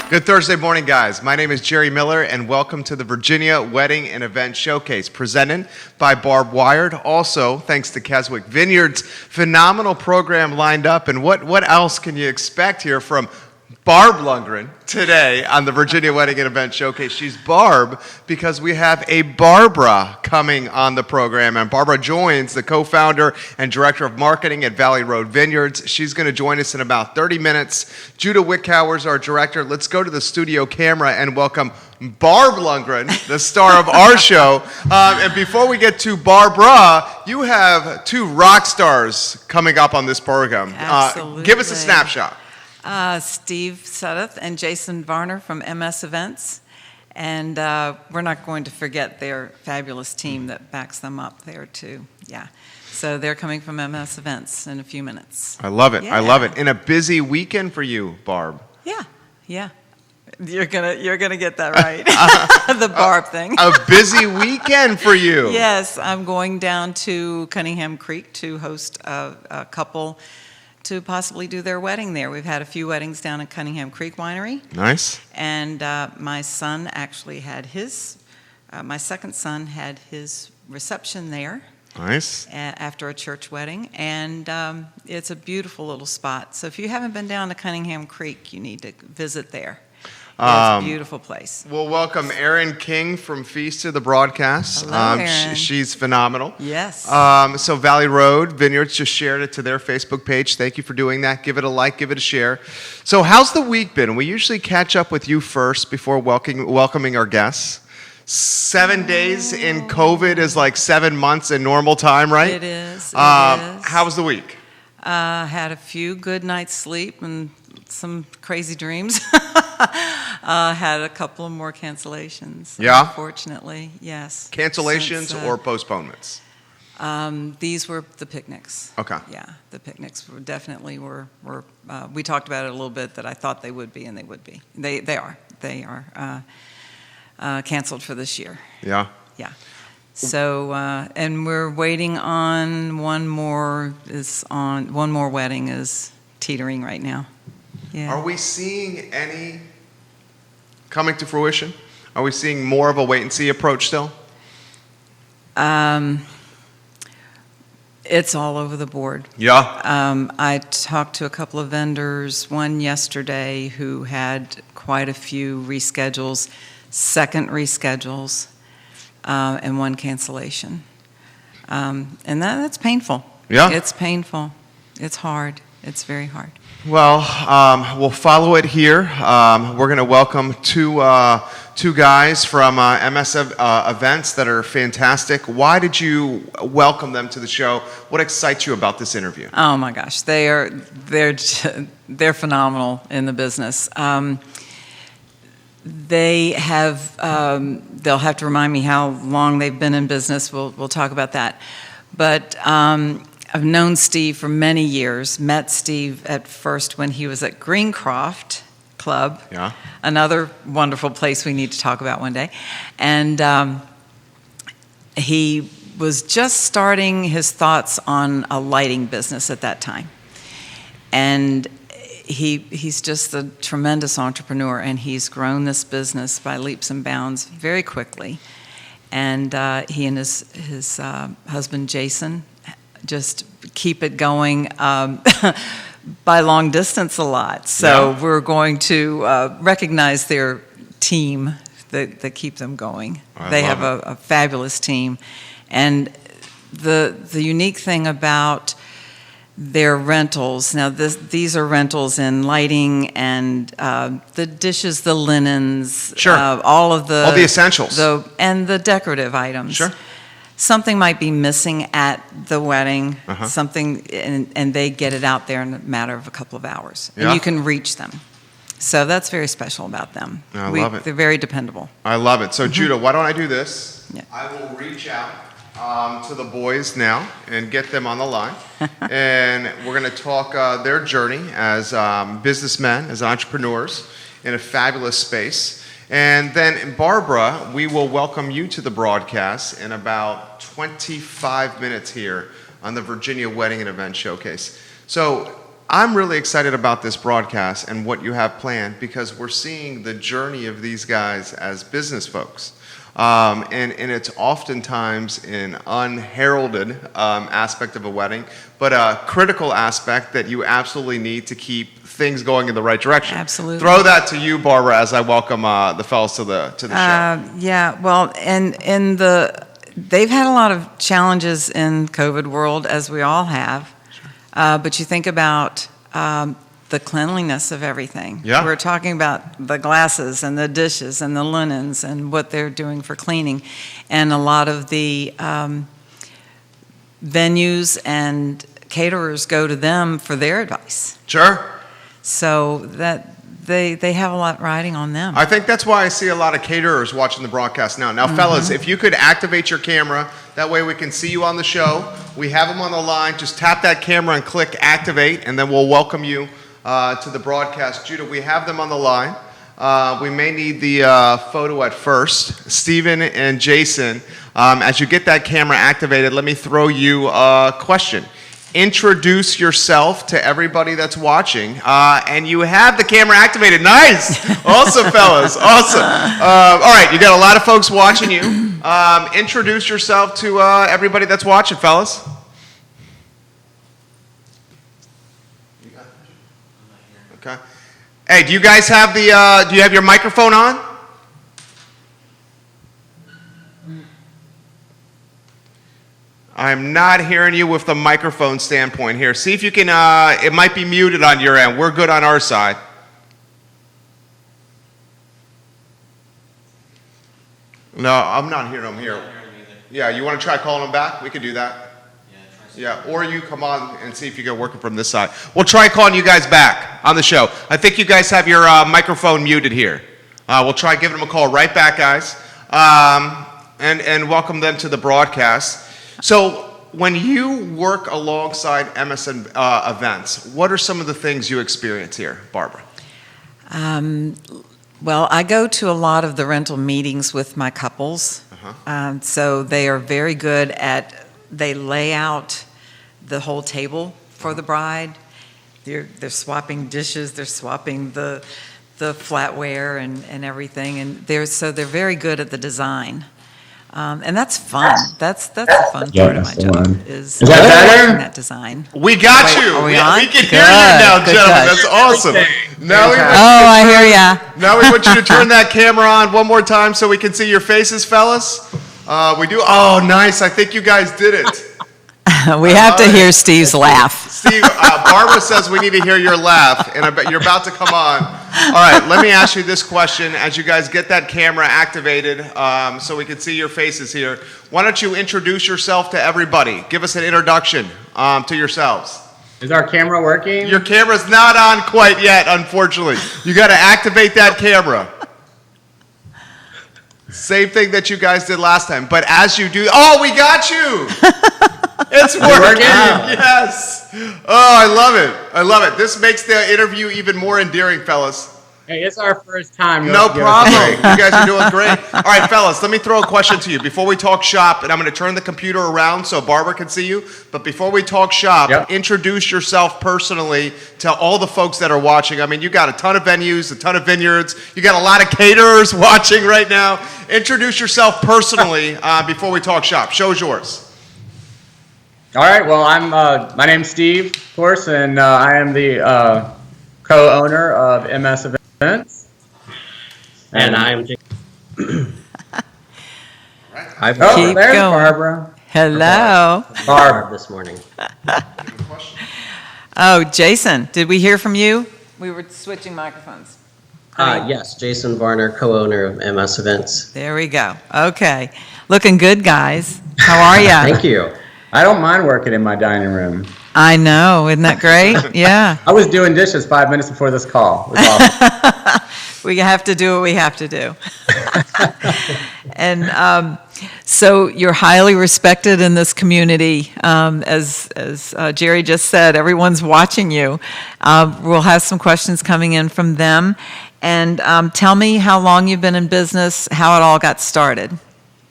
Good Thursday morning, guys. My name is Jerry Miller, and welcome to the Virginia Wedding and Event Showcase, presented by Barb. Also, thanks to Keswick Vineyards. Phenomenal program lined up, and what else can you expect here from Barb Lundgren today on the Virginia Wedding and Event Showcase? She's Barb because we have a Barbara coming on the program, and Barbara Joynes, the co-founder and director of marketing at Valley Road Vineyards. She's going to join us in about 30 minutes. Judah Wickhauer's our director. Let's go to the studio camera and welcome Barb Lundgren, the star of our show. And before we get to Barbara, you have two rock stars coming up on this program. Absolutely. Give us a snapshot. Steve Sudduth and Jason Varner from MS Events. And we're not going to forget their fabulous team that backs them up there, too. Yeah. So they're coming from MS Events in a few minutes. I love it. Yeah. I love it. And a busy weekend for you, Barb. Yeah. You're gonna get that right. The Barb thing. A busy weekend for you. Yes, I'm going down to Cunningham Creek to host a couple to possibly do their wedding there. We've had a few weddings down at Cunningham Creek Winery. Nice. And my son actually had my second son had his reception there. Nice. After a church wedding. And it's a beautiful little spot. So if you haven't been down to Cunningham Creek, you need to visit there. It's a beautiful place. We'll welcome Erin King from Feast to the broadcast. Hello, Erin. She's phenomenal. Yes. So Valley Road Vineyards just shared it to their Facebook page. Thank you for doing that. Give it a like, give it a share. So how's the week been? We usually catch up with you first before welcoming our guests. 7 days in COVID is like 7 months in normal time, right? It is. How was the week? Had a few good nights sleep and some crazy dreams. Had a couple of more cancellations. Yeah? Unfortunately, yes. Cancellations or postponements? These were the picnics. Okay. Yeah, the picnics were definitely were we talked about it a little bit that I thought they would be, and they would be. They are canceled for this year. Yeah. Yeah. So and we're waiting on one more wedding is teetering right now. Yeah. Are we seeing any coming to fruition? Are we seeing more of a wait-and-see approach still? It's all over the board. Yeah. I talked to a couple of vendors, one yesterday who had quite a few reschedules, second reschedules, and one cancellation. And that's painful. Yeah. It's painful. It's hard. It's very hard. Well, we'll follow it here. We're going to welcome two guys from MS Events that are fantastic. Why did you welcome them to the show? What excites you about this interview? Oh my gosh, they're phenomenal in the business. They'll have to remind me how long they've been in business. We'll talk about that. But I've known Steve for many years, met Steve at first when he was at Greencroft Club, Yeah. Another wonderful place we need to talk about one day. And he was just starting his thoughts on a lighting business at that time. And he's just a tremendous entrepreneur, and he's grown this business by leaps and bounds very quickly. And he and his husband, Jason, just keep it going by long distance a lot. So Yeah. we're going to recognize their team that keep them going. They have a fabulous team. And the unique thing about their rentals, now these are rentals in lighting and the dishes, the linens, Sure. all the essentials. And the decorative items. Sure. Something might be missing at the wedding, Uh-huh. and they get it out there in a matter of a couple of hours. Yeah. And you can reach them. So that's very special about them. I love it. They're very dependable. I love it. So, Judah, why don't I do this? Yeah. I will reach out to the boys now and get them on the line. And we're going to talk their journey as businessmen, as entrepreneurs in a fabulous space. And then, Barbara, we will welcome you to the broadcast in about 25 minutes here on the Virginia Wedding and Event Showcase. So, I'm really excited about this broadcast and what you have planned because we're seeing the journey of these guys as business folks. And it's oftentimes an unheralded aspect of a wedding, but a critical aspect that you absolutely need to keep things going in the right direction. Absolutely. Throw that to you, Barbara, as I welcome the fellows to the show. Yeah, well, they've had a lot of challenges in COVID world, as we all have. But you think about the cleanliness of everything. Yeah. We're talking about the glasses and the dishes and the linens and what they're doing for cleaning. And a lot of the venues and caterers go to them for their advice. Sure. So that they have a lot riding on them. I think that's why I see a lot of caterers watching the broadcast now. Now, fellas, if you could activate your camera, that way we can see you on the show. We have them on the line. Just tap that camera and click activate, and then we'll welcome you to the broadcast. Judah, we have them on the line. We may need the photo at first. Stephen and Jason, as you get that camera activated, let me throw you a question. Introduce yourself to everybody that's watching, and you have the camera activated. Nice, awesome, fellas, awesome. All right, you got a lot of folks watching you. Introduce yourself to everybody that's watching, fellas. Okay. Hey, do you guys have the? Do you have your microphone on? I'm not hearing you with the microphone standpoint here. See if you can, it might be muted on your end. We're good on our side. No, I'm not hearing them here. Yeah, you want to try calling them back? We could do that. Yeah, or you come on and see if you get working from this side. We'll try calling you guys back on the show. I think you guys have your microphone muted here. We'll try giving them a call right back, guys, and welcome them to the broadcast. So when you work alongside MSN events, what are some of the things you experience here, Barbara? Well, I go to a lot of the rental meetings with my couples. So they are very good they lay out the whole table for the bride. They're swapping dishes, they're swapping the flatware and everything. And they're very good at the design. And that's fun. That's the fun part of my job is that better? that design. We got you. Are we on? We can Good, hear you now, good, gentlemen. good. That's awesome. Now I hear ya. Now we want you to turn that camera on one more time so we can see your faces, fellas. We do. Oh, nice. I think you guys did it. We have to hear Steve's laugh. Steve, Barbara says we need to hear your laugh, and I bet you're about to come on. All right, let me ask you this question as you guys get that camera activated so we can see your faces here. Why don't you introduce yourself to everybody? Give us an introduction to yourselves. Is our camera working? Your camera's not on quite yet, unfortunately. You got to activate that camera. Same thing that you guys did last time. But as you do, oh, we got you. It's working. Yes. Oh, I love it. I love it. This makes the interview even more endearing, fellas. Hey, it's our first time. No problem. You guys are doing great. All right, fellas, let me throw a question to you. Before we talk shop, and I'm going to turn the computer around so Barbara can see you, but before we talk shop, introduce yourself personally to all the folks that are watching. I mean, you got a ton of venues, a ton of vineyards. You got a lot of caterers watching right now. Introduce yourself personally before we talk shop. Show's yours. All right, well, my name's Steve, of course, and I am the co-owner of MS Events. And I'm Keep there's going. Barbara. Hello. Barb this morning. Oh, Jason, did we hear from you? We were switching microphones. Yes, Jason Varner, co-owner of MS Events. There we go. Okay. Looking good, guys. How are you? Thank you. I don't mind working in my dining room. I know. Isn't that great? Yeah. I was doing dishes 5 minutes before this call. It was awesome. We have to do what we have to do. And so you're highly respected in this community. As Jerry just said, everyone's watching you. We'll have some questions coming in from them. And tell me how long you've been in business, how it all got started.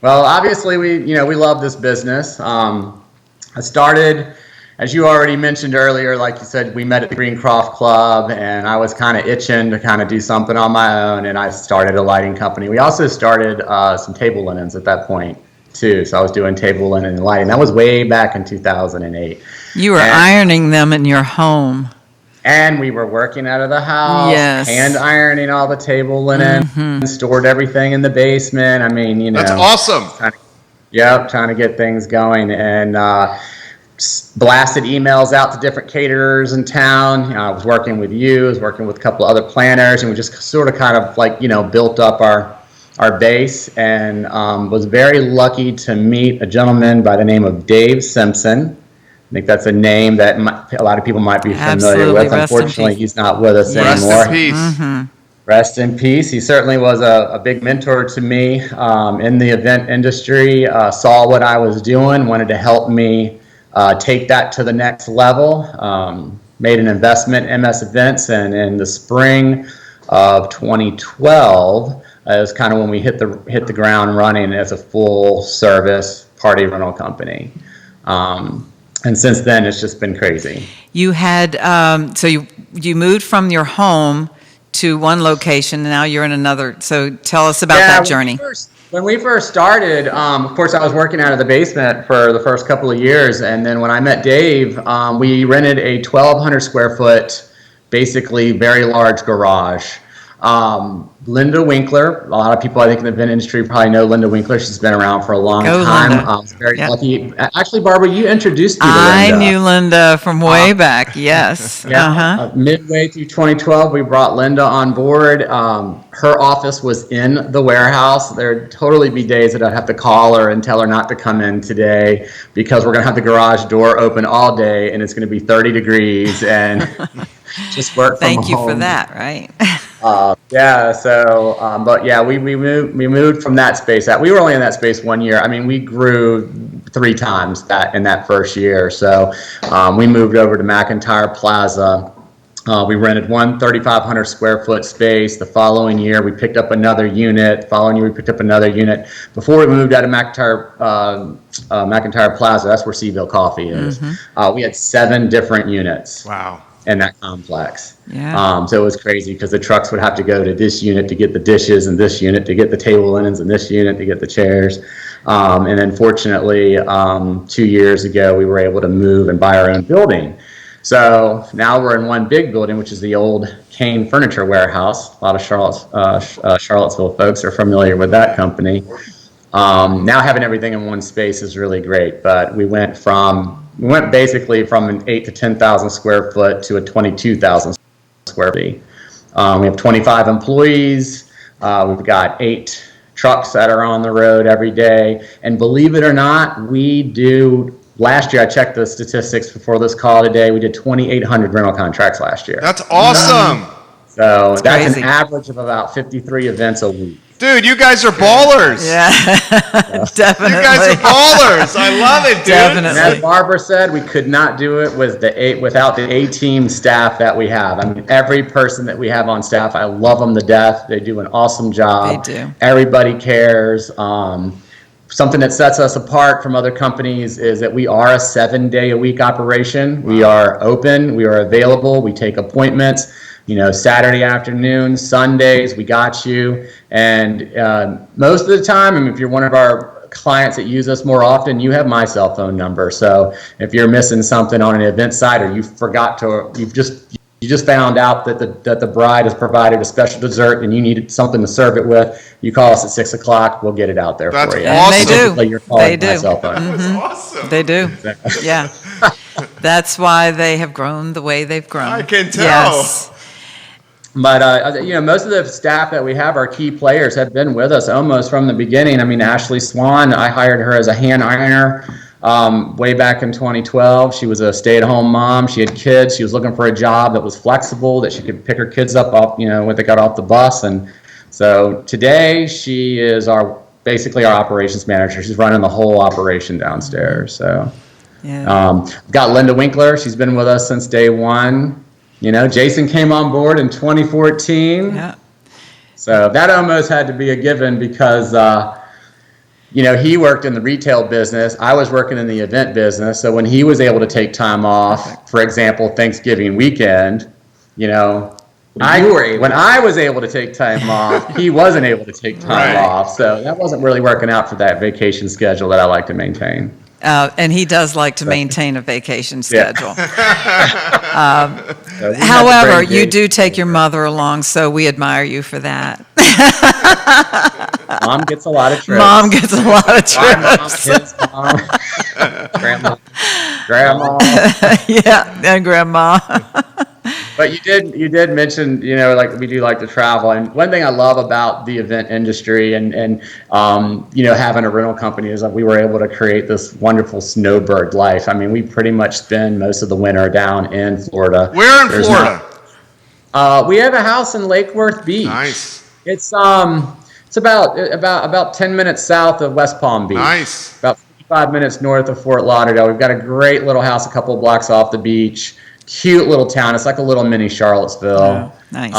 Well, obviously we love this business. I started as you already mentioned earlier, like you said, we met at the Greencroft Club, and I was kind of itching to kind of do something on my own, and I started a lighting company. We also started some table linens at that point, too. So I was doing table linen and lighting. That was way back in 2008. You were ironing them in your home. And we were working out of the house, Yes. hand ironing all the table linen, stored everything in the basement. I mean, you know. That's awesome. Trying to get things going, and blasted emails out to different caterers in town. I was working with you, I was working with a couple other planners, and we just sort of kind of like, built up our base, and was very lucky to meet a gentleman by the name of Dave Simpson. I think that's a name that a lot of people might be familiar with. Unfortunately, he's not with us anymore. Rest in peace. Rest in peace. He certainly was a big mentor to me in the event industry, saw what I was doing, wanted to help me take that to the next level, made an investment in MS Events, and in the spring of 2012 is kind of when we hit the ground running as a full service party rental company. And since then, it's just been crazy. You had, so you moved from your home to one location, and now you're in another. So tell us about that journey. When we first started, of course, I was working out of the basement for the first couple of years. And then when I met Dave, we rented a 1,200 square foot, basically very large garage. Linda Winkler, a lot of people I think in the event industry probably know Linda Winkler. She's been around for a long time. Linda. I was very lucky. Actually, Barbara, you introduced me to Linda. I knew Linda from way back, yes. Midway through 2012, we brought Linda on board. Her office was in the warehouse. There'd totally be days that I'd have to call her and tell her not to come in today because we're going to have the garage door open all day and it's going to be 30 degrees and just work from home. Thank you for that, right? We moved from that space. We were only in that space 1 year. I mean, we grew 3 times that in that first year. So we moved over to McIntyre Plaza. We rented one 3,500 square foot space. The following year, we picked up another unit. The following year, we picked up another unit. Before we moved out of McIntyre Plaza, that's where CVille Coffee is. We had 7 different units. Wow. In that complex. Yeah. So it was crazy because the trucks would have to go to this unit to get the dishes and this unit to get the table linens and this unit to get the chairs. And then fortunately, 2 years ago, we were able to move and buy our own building. So now we're in one big building, which is the old Kane Furniture Warehouse. A lot of Charlottesville folks are familiar with that company. Now having everything in one space is really great, but we went basically from an 8 to 10,000 square foot to a 22,000 square feet. We have 25 employees. We've got 8 trucks that are on the road every day. And believe it or not, last year I checked the statistics before this call today, we did 2,800 rental contracts last year. That's awesome. So that's crazy. an average of about 53 events a week. Dude, you guys are ballers. Yeah, definitely. You guys are ballers. I love it, dude. Definitely. And as Barbara said, we could not do it without the A-team staff that we have. I mean, every person that we have on staff, I love them to death. They do an awesome job. They do. Everybody cares. Something that sets us apart from other companies is that we are a 7-day-a-week operation. We are open. We are available. We take appointments. Saturday afternoons, Sundays, we got you. And most of the time, I mean, if you're one of our clients that use us more often, you have my cell phone number. So if you're missing something on an event site or you just found out that the bride has provided a special dessert and you needed something to serve it with, you call us at 6 o'clock. We'll get it out there That's for you. awesome. And they do. You're calling They do. my cell phone. That's awesome. They do. Yeah. That's why they have grown the way they've grown. I can tell. Yes. But most of the staff that we have, our key players, have been with us almost from the beginning. I mean, Ashley Swan, I hired her as a hand ironer way back in 2012. She was a stay-at-home mom. She had kids. She was looking for a job that was flexible, that she could pick her kids up off, when they got off the bus. And so today she is basically our operations manager. She's running the whole operation downstairs. So we've got Linda Winkler. She's been with us since day one. Jason came on board in 2014. Yeah. So that almost had to be a given because he worked in the retail business. I was working in the event business. So when he was able to take time off, for example, Thanksgiving weekend, when I was able to take time off, he wasn't able to take time off. So that wasn't really working out for that vacation schedule that I like to maintain. And he does like to maintain a vacation schedule. So However, you do take your mother along, so we admire you for that. Mom gets a lot of trips. Mom gets a lot of trips. Mom, grandma. Yeah, and grandma. But you did mention, like we do like to travel. And one thing I love about the event industry and having a rental company is that we were able to create this wonderful snowbird life. I mean, we pretty much spend most of the winter down in Florida. Where in Florida? We have a house in Lake Worth Beach. Nice. It's about 10 minutes south of West Palm Beach. Nice. About 55 minutes north of Fort Lauderdale. We've got a great little house a couple of blocks off the beach. Cute little town. It's like a little mini Charlottesville. Oh, nice.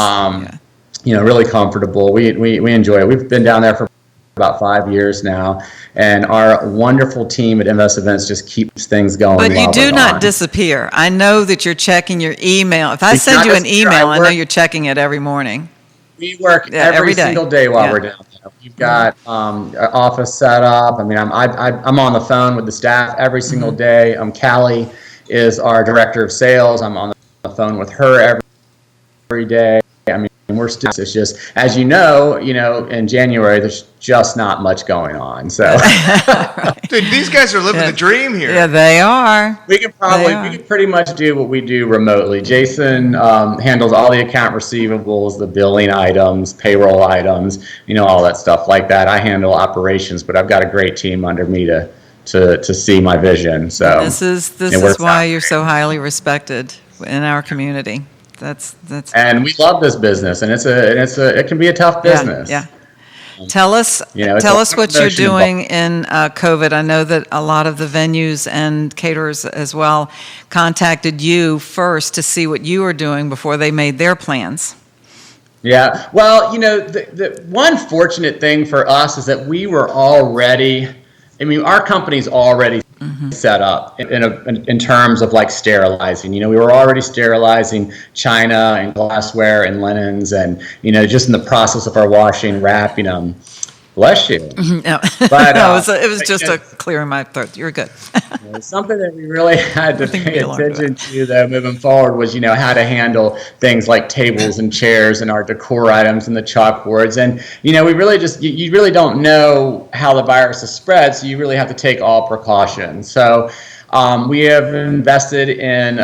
Really comfortable. We enjoy it. We've been down there for about 5 years now, and our wonderful team at MS Events just keeps things going. But you do not disappear. I know that you're checking your email. If I send you an email, I know you're checking it every morning. We work every single day while we're down there. We've got our office set up. I mean, I'm on the phone with the staff every single day. Callie is our director of sales. I'm on the phone with her every day. I mean, we're still, it's just, as you know, in January, there's just not much going on. So, Dude, these guys are living the dream here. Yeah, they are. we can pretty much do what we do remotely. Jason handles all the account receivables, the billing items, payroll items, all that stuff like that. I handle operations, but I've got a great team under me to see my vision. So this is why you're so highly respected in our community. That's and we love this business, and it can be a tough business. Yeah. Tell us what you're doing in COVID. I know that a lot of the venues and caterers as well contacted you first to see what you were doing before they made their plans. Yeah. Well, the one fortunate thing for us is that we were already. I mean, our company's already set up in terms of like sterilizing. We were already sterilizing china and glassware and linens, and just in the process of our washing, wrapping them. Bless you. No. But, no, it was just a clear in my throat. You're good. Something that we really had to pay attention to, though, moving forward was, how to handle things like tables and chairs and our decor items and the chalkboards. And, we really you really don't know how the virus is spread, so you really have to take all precautions. So we have invested in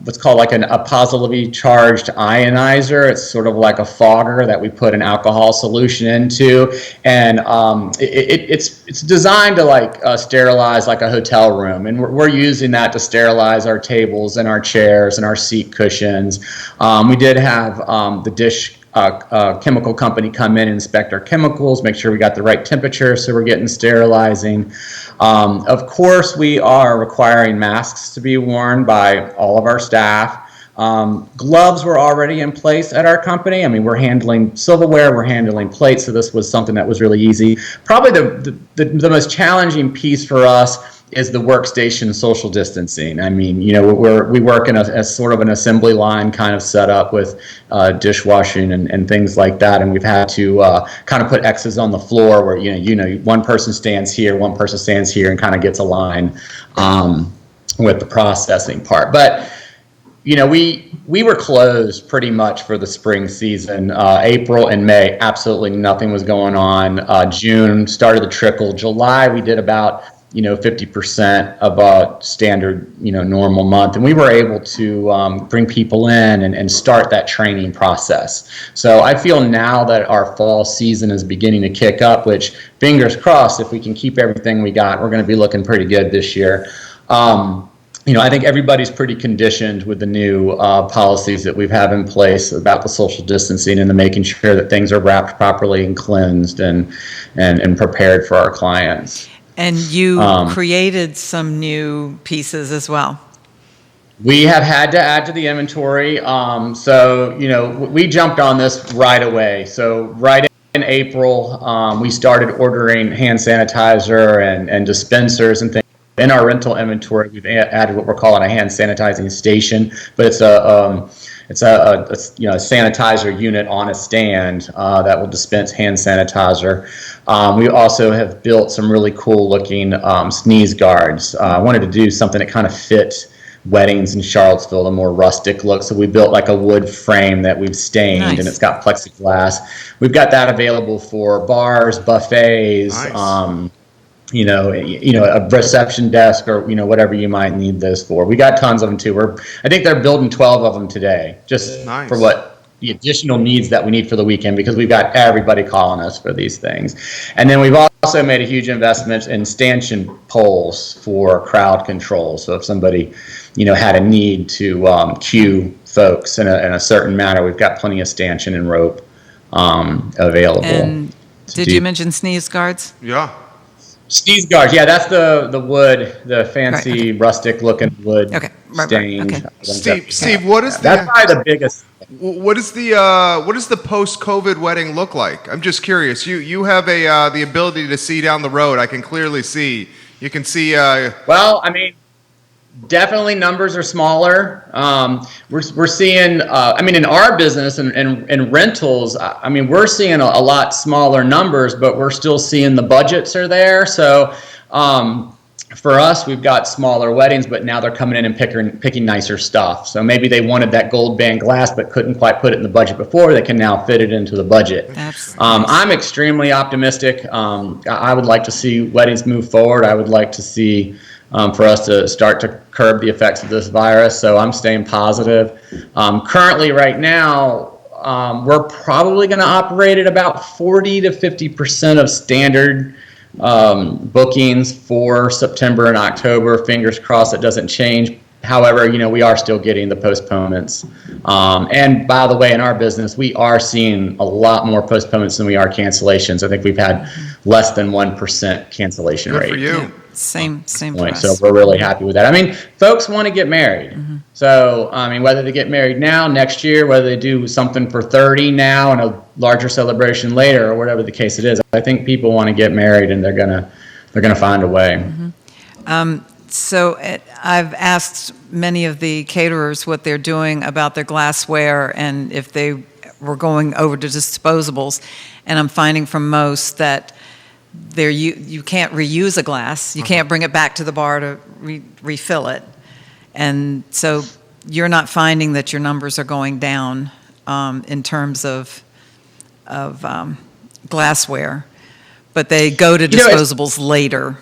what's called like a positively charged ionizer. It's sort of like a fogger that we put an alcohol solution into, and it's designed to sterilize like a hotel room, and we're using that to sterilize our tables and our chairs and our seat cushions. We did have the dish chemical company come in and inspect our chemicals, make sure we got the right temperature so we're getting sterilizing. Of course, we are requiring masks to be worn by all of our staff. Gloves were already in place at our company. I mean, we're handling silverware, we're handling plates, so this was something that was really easy. Probably the most challenging piece for us is the workstation social distancing. I mean, we work in a sort of an assembly line kind of setup with dishwashing and things like that, and we've had to kind of put X's on the floor where one person stands here, one person stands here, and kind of gets a line with the processing part. But we were closed pretty much for the spring season. April and May, absolutely nothing was going on. June started to trickle. July, we did about 50% of a standard, normal month. And we were able to bring people in and start that training process. So I feel now that our fall season is beginning to kick up, which fingers crossed, if we can keep everything we got, we're going to be looking pretty good this year. I think everybody's pretty conditioned with the new policies that we've had in place about the social distancing and the making sure that things are wrapped properly and cleansed and prepared for our clients. And you created some new pieces as well. We have had to add to the inventory. So, we jumped on this right away. So right in April, we started ordering hand sanitizer and dispensers and things. In our rental inventory, we've added what we're calling a hand sanitizing station, but it's a sanitizer unit on a stand that will dispense hand sanitizer. We also have built some really cool looking sneeze guards. I wanted to do something that kind of fit weddings in Charlottesville, a more rustic look. So we built like a wood frame that we've stained, Nice. and it's got plexiglass. We've got that available for bars, buffets, Nice. a reception desk, or whatever you might need those for. We got tons of them too. I think they're building 12 of them today, just Nice. for what the additional needs that we need for the weekend, because we've got everybody calling us for these things. And then we've also made a huge investment in stanchion poles for crowd control. So if somebody had a need to cue folks in a certain manner, we've got plenty of stanchion and rope available. And did you mention sneeze guards? Yeah. Sneeze guards, yeah, that's the wood, the fancy Right, okay. rustic looking wood Okay, right, stained. okay. Steve, what is That's probably the biggest. what does the post-COVID wedding look like? I'm just curious. You have the ability to see down the road. I can clearly see. You can see. Well, I mean, definitely numbers are smaller. We're seeing, in our business and rentals, we're seeing a lot smaller numbers, but we're still seeing the budgets are there. So for us, we've got smaller weddings, but now they're coming in and picking nicer stuff. So maybe they wanted that gold band glass, but couldn't quite put it in the budget before. They can now fit it into the budget. That's I'm extremely optimistic. I would like to see weddings move forward. I would like to see for us to start to curb the effects of this virus. So I'm staying positive. Currently, right now, we're probably going to operate at about 40 to 50% of standard bookings for September and October. Fingers crossed it doesn't change. However, we are still getting the postponements. And by the way, in our business, we are seeing a lot more postponements than we are cancellations. I think we've had less than 1% cancellation Good rate. for you. same for Point. us. So we're really happy with that. Folks want to get married. So, whether they get married now, next year, whether they do something for 30 now and a larger celebration later, or whatever the case it is, I think people want to get married, and they're gonna find a way. So I've asked many of the caterers what they're doing about their glassware and if they were going over to disposables, and I'm finding from most that you can't reuse a glass. You can't bring it back to the bar to refill it. And so you're not finding that your numbers are going down in terms of glassware, but they go to disposables later.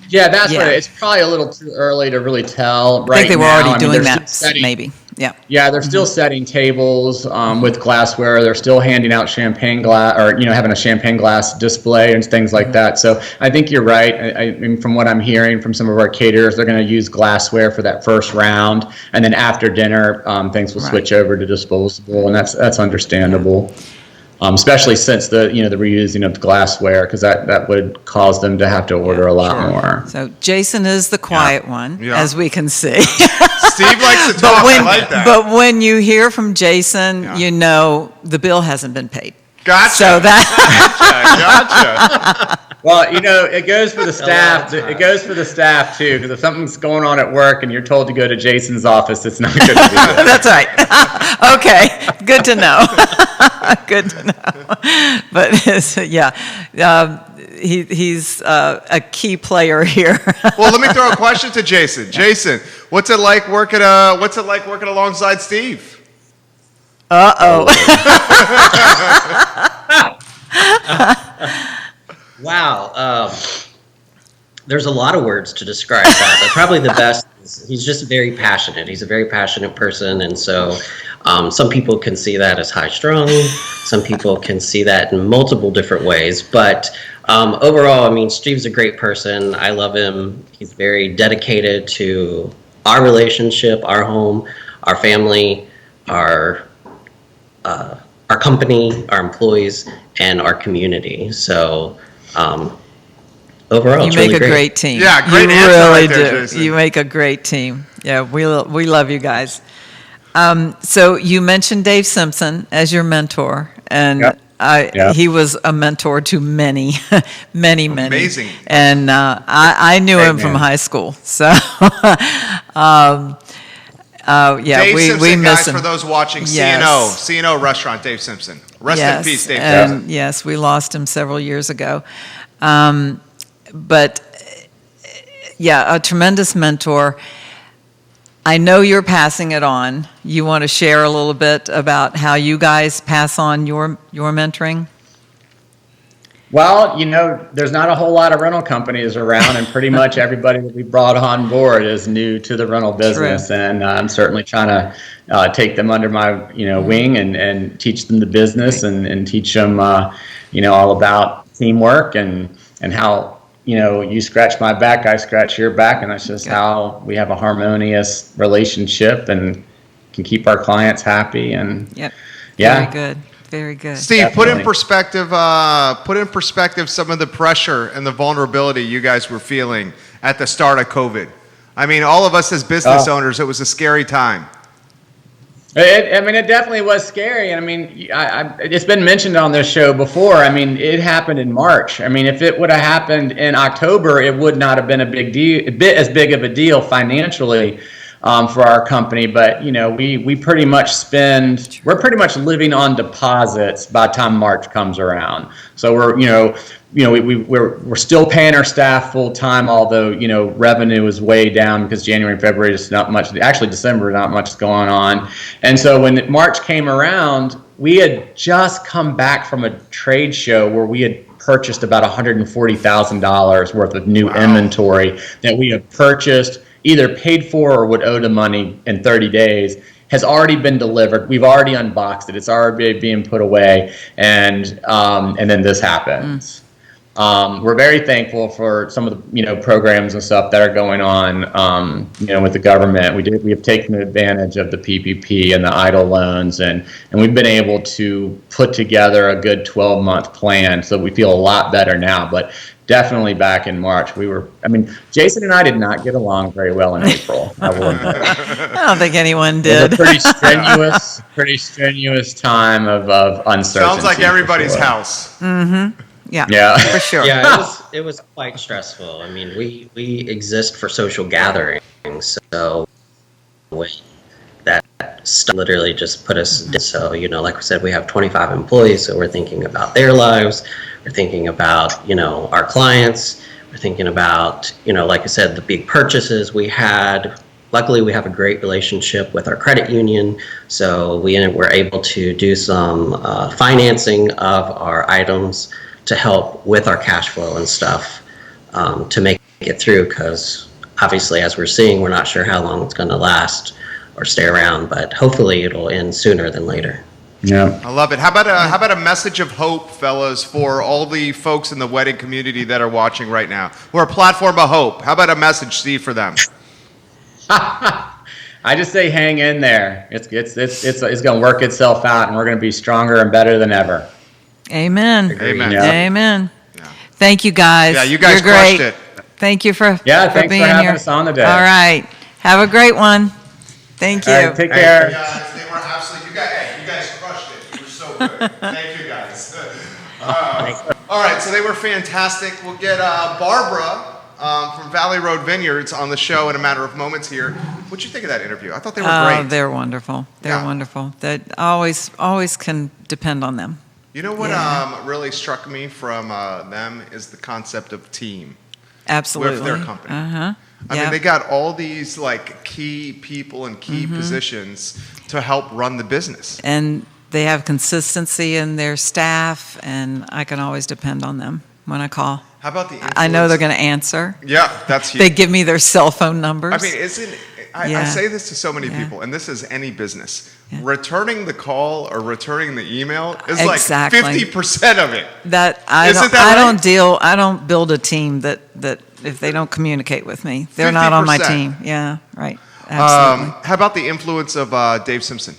Yeah, that's Yeah. right. It's probably a little too early to really tell right I think they were now. already doing they're that, still setting- maybe. Yeah. Yeah, they're still setting tables with glassware. They're still handing out champagne glass, or having a champagne glass display and things like that. So I think you're right. I mean, from what I'm hearing from some of our caterers, they're going to use glassware for that first round, and then after dinner, things will switch over to disposable, and that's understandable. Especially since the reusing of glassware, because that would cause them to have to order a lot more. So Jason is the quiet one, Yeah. as we can see. Steve likes to talk. I like that. But when you hear from Jason, Yeah. you know the bill hasn't been paid. Gotcha. So that Gotcha. Well, it goes for the staff. It goes for the staff too, because if something's going on at work and you're told to go to Jason's office, it's not good to do that. that's right. Okay, good to know. Good to know. But he's a key player here. Well, let me throw a question to Jason. Jason, what's it like working alongside Steve? Uh-oh. Wow. There's a lot of words to describe that, but probably the best is he's just very passionate. He's a very passionate person, and so some people can see that as high-strung. Some people can see that in multiple different ways. But overall, Steve's a great person. I love him. He's very dedicated to our relationship, our home, our family, our company, our employees, and our community. So overall, You it's make really a great. great team. Yeah, great You answer really right there, do. Jason. You make a great team. Yeah, we love you guys. So you mentioned Dave Simpson as your mentor, and Yep. He was a mentor to many, many. Amazing. And I knew him from high school. So, Dave we Simpson, miss guys, him. for those watching, Yes. C&O restaurant, Dave Simpson. Rest in Yes, peace, Dave and Simpson. yes, we lost him several years ago. But a tremendous mentor. I know you're passing it on. You want to share a little bit about how you guys pass on your mentoring? Well, there's not a whole lot of rental companies around, and pretty much everybody that we brought on board is new to the rental business. True. And I'm certainly trying to take them under my wing and teach them the business and teach them all about teamwork and how you scratch my back, I scratch your back, and that's just how we have a harmonious relationship and can keep our clients happy. And Very good. Very good. Steve, Definitely. put in perspective some of the pressure and the vulnerability you guys were feeling at the start of COVID. I mean, all of us as business owners, it was a scary time. It definitely was scary. And it's been mentioned on this show before. It happened in March. If it would have happened in October, it would not have been a bit as big of a deal financially for our company. But, we're pretty much living on deposits by the time March comes around. So we're still paying our staff full time, although, revenue is way down because January and February is not much, actually December, not much going on. And so when March came around, we had just come back from a trade show where we had purchased about $140,000 worth of new inventory that we had purchased, either paid for or would owe the money in 30 days. Has already been delivered. We've already unboxed it. It's already being put away, and then this happens. We're very thankful for some of the programs and stuff that are going on with the government. We have taken advantage of the PPP and the EIDL loans, and we've been able to put together a good 12-month plan, so we feel a lot better now. But definitely back in March, Jason and I did not get along very well in April. I will admit. I don't think anyone It did. was a pretty strenuous time of uncertainty. Sounds like everybody's house. Yeah, for sure. Yeah, it was quite stressful. We exist for social gatherings, so that stuff literally just put us. So like we said, we have 25 employees, so we're thinking about their lives. We're thinking about our clients. We're thinking about like I said, the big purchases we had. Luckily, we have a great relationship with our credit union, so we were able to do some financing of our items to help with our cash flow and stuff to make it through, because obviously, as we're seeing, we're not sure how long it's going to last or stay around, but hopefully it'll end sooner than later. Yeah, I love it. How about a message of hope, fellas, for all the folks in the wedding community that are watching right now? We're a platform of hope. How about a message, Steve, for them? I just say hang in there. It's going to work itself out, and we're going to be stronger and better than ever. Amen. Amen. Yeah. Amen. Thank you, guys. Yeah, you guys You're great. crushed it. Thank you for Thanks for being having here. us on today. All right. Have a great one. Thank you. All right, take care. Guys, they were absolutely. You guys crushed it. You were so good. Thank you, guys. All right, so they were fantastic. We'll get Barbara from Valley Road Vineyards on the show in a matter of moments here. What'd you think of that interview? I thought they were great. They're wonderful. They're wonderful. That always can depend on them. You know what really struck me from them is the concept of team. Absolutely. With their company. Uh-huh. I mean, they got all these key people and key positions to help run the business. And they have consistency in their staff, and I can always depend on them when I call. How about the influence? I know they're going to answer. Yeah, that's huge. They give me their cell phone numbers. I mean, I say this to so many people, and this is any business. Yeah. Returning the call or returning the email is exactly. 50% of it. I don't build a team that if they don't communicate with me, they're 50%. Not on my team. Yeah, right. Absolutely. How about the influence of Dave Simpson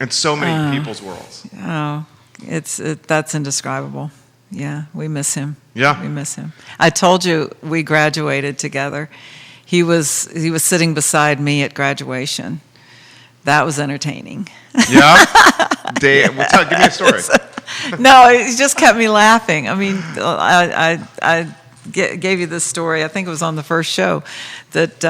in so many people's worlds? Oh, that's indescribable. Yeah, we miss him. Yeah, we miss him. I told you we graduated together. He was sitting beside me at graduation. That was entertaining. Yeah? Dave, give me a story. No, it just kept me laughing. I mean, I gave you this story. I think it was on the first show that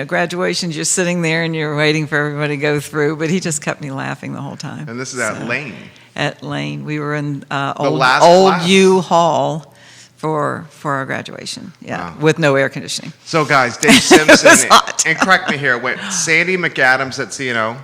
graduation's you're sitting there and you're waiting for everybody to go through. But he just kept me laughing the whole time. And this is at Lane. At Lane, we were in old class. U Hall for our graduation. Yeah, Wow. with no air conditioning. So, guys, Dave Simpson, was hot. and correct me here, wait, Sandy McAdams at CNO,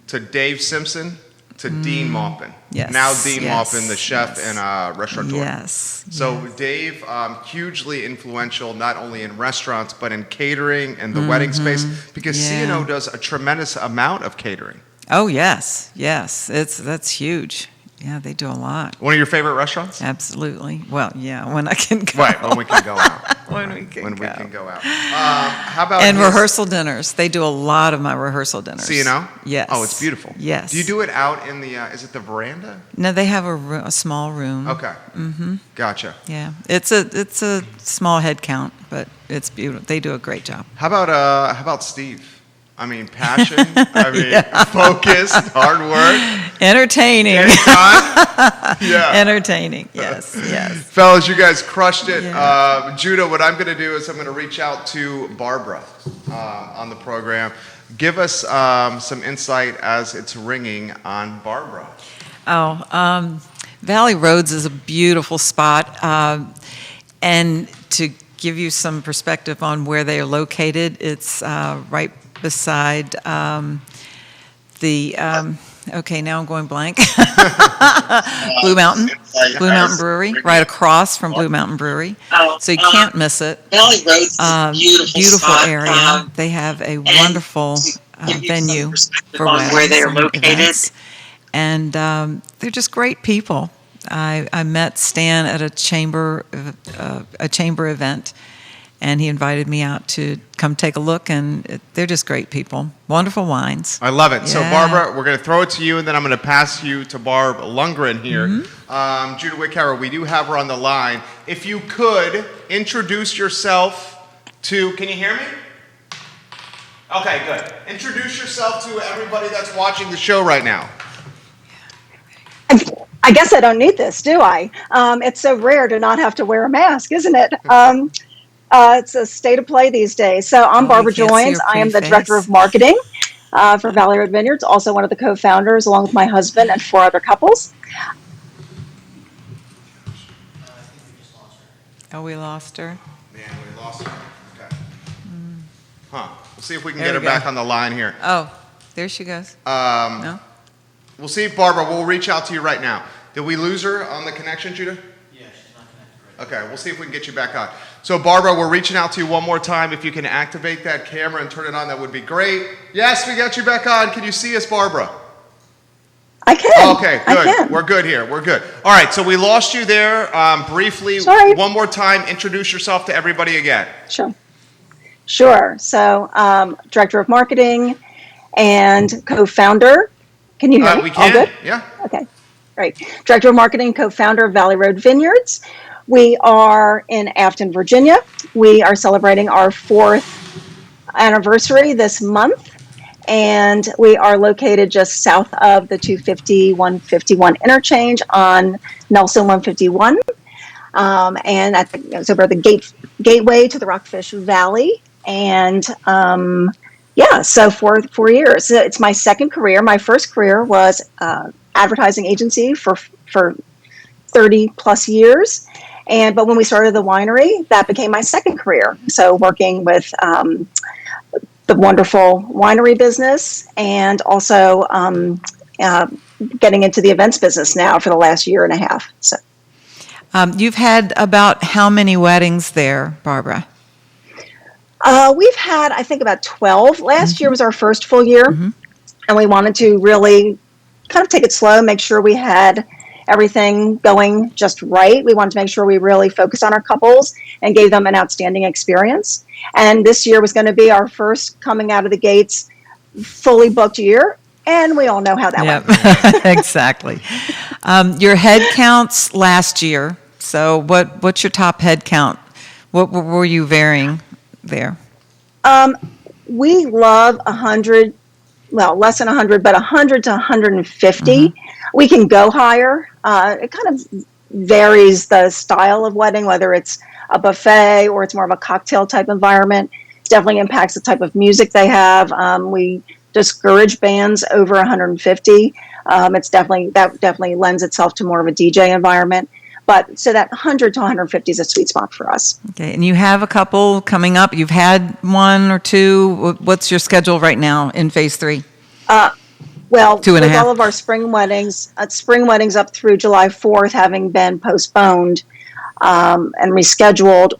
to Dave Simpson, to Dean Maupin. Yes, Now Dean yes, Maupin, the chef yes. and restaurateur. Yes. So Dave, hugely influential not only in restaurants, but in catering and the wedding space, because Yeah. CNO does a tremendous amount of catering. Oh, yes. That's huge. Yeah, they do a lot. One of your favorite restaurants? Absolutely. Well, yeah, when I can go. Right, when we can go out. When we can go. We can go out. How about And his- rehearsal dinners. They do a lot of my rehearsal dinners. CNO? Yes. Oh, it's beautiful. Yes. Do you do it out in the, is it the veranda? No, they have a small room. Okay. Mm-hmm. Gotcha. Yeah, it's a small head count, but it's beautiful. They do a great job. How about Steve? I mean, passion. I mean, focused, hard work. Entertaining. Anytime. Yeah. Entertaining. Yes. Fellas, you guys crushed it. Yeah. Judah, what I'm going to do is I'm going to reach out to Barbara on the program. Give us some insight as it's ringing on Barbara. Oh, Valley Roads is a beautiful spot, and to give you some perspective on where they are located, it's right beside okay, now I'm going blank. Blue Mountain Brewery, right across from Blue Mountain Brewery. So you can't miss it. Valley Roads is a beautiful spot. area. They have a wonderful give you venue some perspective for on weddings where they are and located. events. And they're just great people. I met Stan at a chamber event, and he invited me out to come take a look, and they're just great people. Wonderful wines. I love it. So, Yeah. Barbara, we're going to throw it to you, and then I'm going to pass you to Barb Lundgren here. Mm-hmm. Judah Wickhauer, we do have her on the line. If you could introduce yourself to, can you hear me? Okay, good. Introduce yourself to everybody that's watching the show right now. I guess I don't need this, do I? It's so rare to not have to wear a mask, isn't it? It's a state of play these days. So I'm Barbara you can't see Joynes. your I am the pretty director face. of marketing for Valley Road Vineyards, also one of the co-founders, along with my husband and 4 other couples. Oh, we lost her. Man, we lost her. Okay. Huh. We'll see if we can There get her we go. back on the line here. Oh, there she goes. Um, No? We'll see if Barbara, we'll reach out to you right now. Did we lose her on the connection, Judah? Yeah, she's not connected right Okay, we'll see if we can get you back on. So, Barbara, we're reaching out to you one more time. If you can activate that camera and turn it on, that would be great. Yes, we got you back on. Can you see us, Barbara? I can. Okay, I good. can. We're good here. We're good. All right, so we lost you there briefly. Sorry. One more time, introduce yourself to everybody again. Sure. So director of marketing and co-founder. Can you hear me? We All can. good? Yeah. Okay, great. Director of Marketing, co-founder of Valley Road Vineyards. We are in Afton, Virginia. We are celebrating our 4th anniversary this month, and we are located just south of the 250-151 interchange on Nelson 151, and so we're the gateway to the Rockfish Valley, and yeah, so for 4 years. It's my second career. My first career was advertising agency for 30 plus years. But when we started the winery, that became my second career. So working with the wonderful winery business, and also getting into the events business now for the last year and a half. So You've had about how many weddings there, Barbara? we've had, I think, about 12. Last year was our first full year, and we wanted to really kind of take it slow, make sure we had everything going just right. We wanted to make sure we really focused on our couples and gave them an outstanding experience. And this year was going to be our first coming out of the gates fully booked year, and we all know how that went. Exactly. Your head counts last year. So what's your top head count? What were you varying there? We love 100 less than 100, but 100 to 150. We can go higher. It kind of varies the style of wedding, whether it's a buffet or it's more of a cocktail type environment. It definitely impacts the type of music they have. We discourage bands over 150. That definitely lends itself to more of a DJ environment. But so that 100 to 150 is a sweet spot for us. Okay, and you have a couple coming up. You've had one or two. What's your schedule right now in phase 3? Well, 2.5. with all of our spring weddings up through July 4th having been postponed and rescheduled,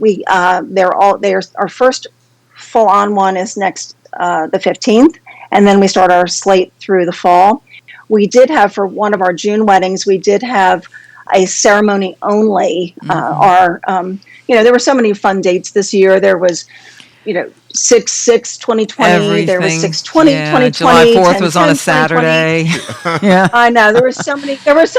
our first full-on one is next the 15th, and then we start our slate through the fall. We did have, for one of our June weddings, we did have a ceremony only. There were so many fun dates this year. There was, 6/6/2020. There was 6/20/2020. July 4th was on a Saturday. Yeah, I know there were so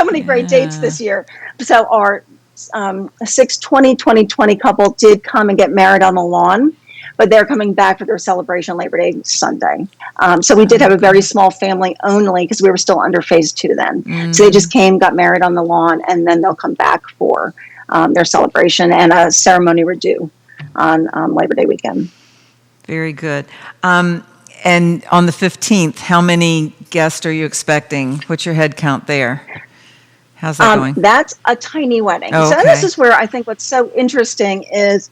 many great dates this year. So our 6/20/2020 couple did come and get married on the lawn, but they're coming back for their celebration Labor Day Sunday. So we did have a very small family only because we were still under phase 2 then. So they just came, got married on the lawn, and then they'll come back for their celebration, and a ceremony we're due on Labor Day weekend. very good. And on the 15th, how many guests are you expecting? What's your head count there? How's that going? That's a tiny wedding. Oh, So okay. this is where I think what's so interesting is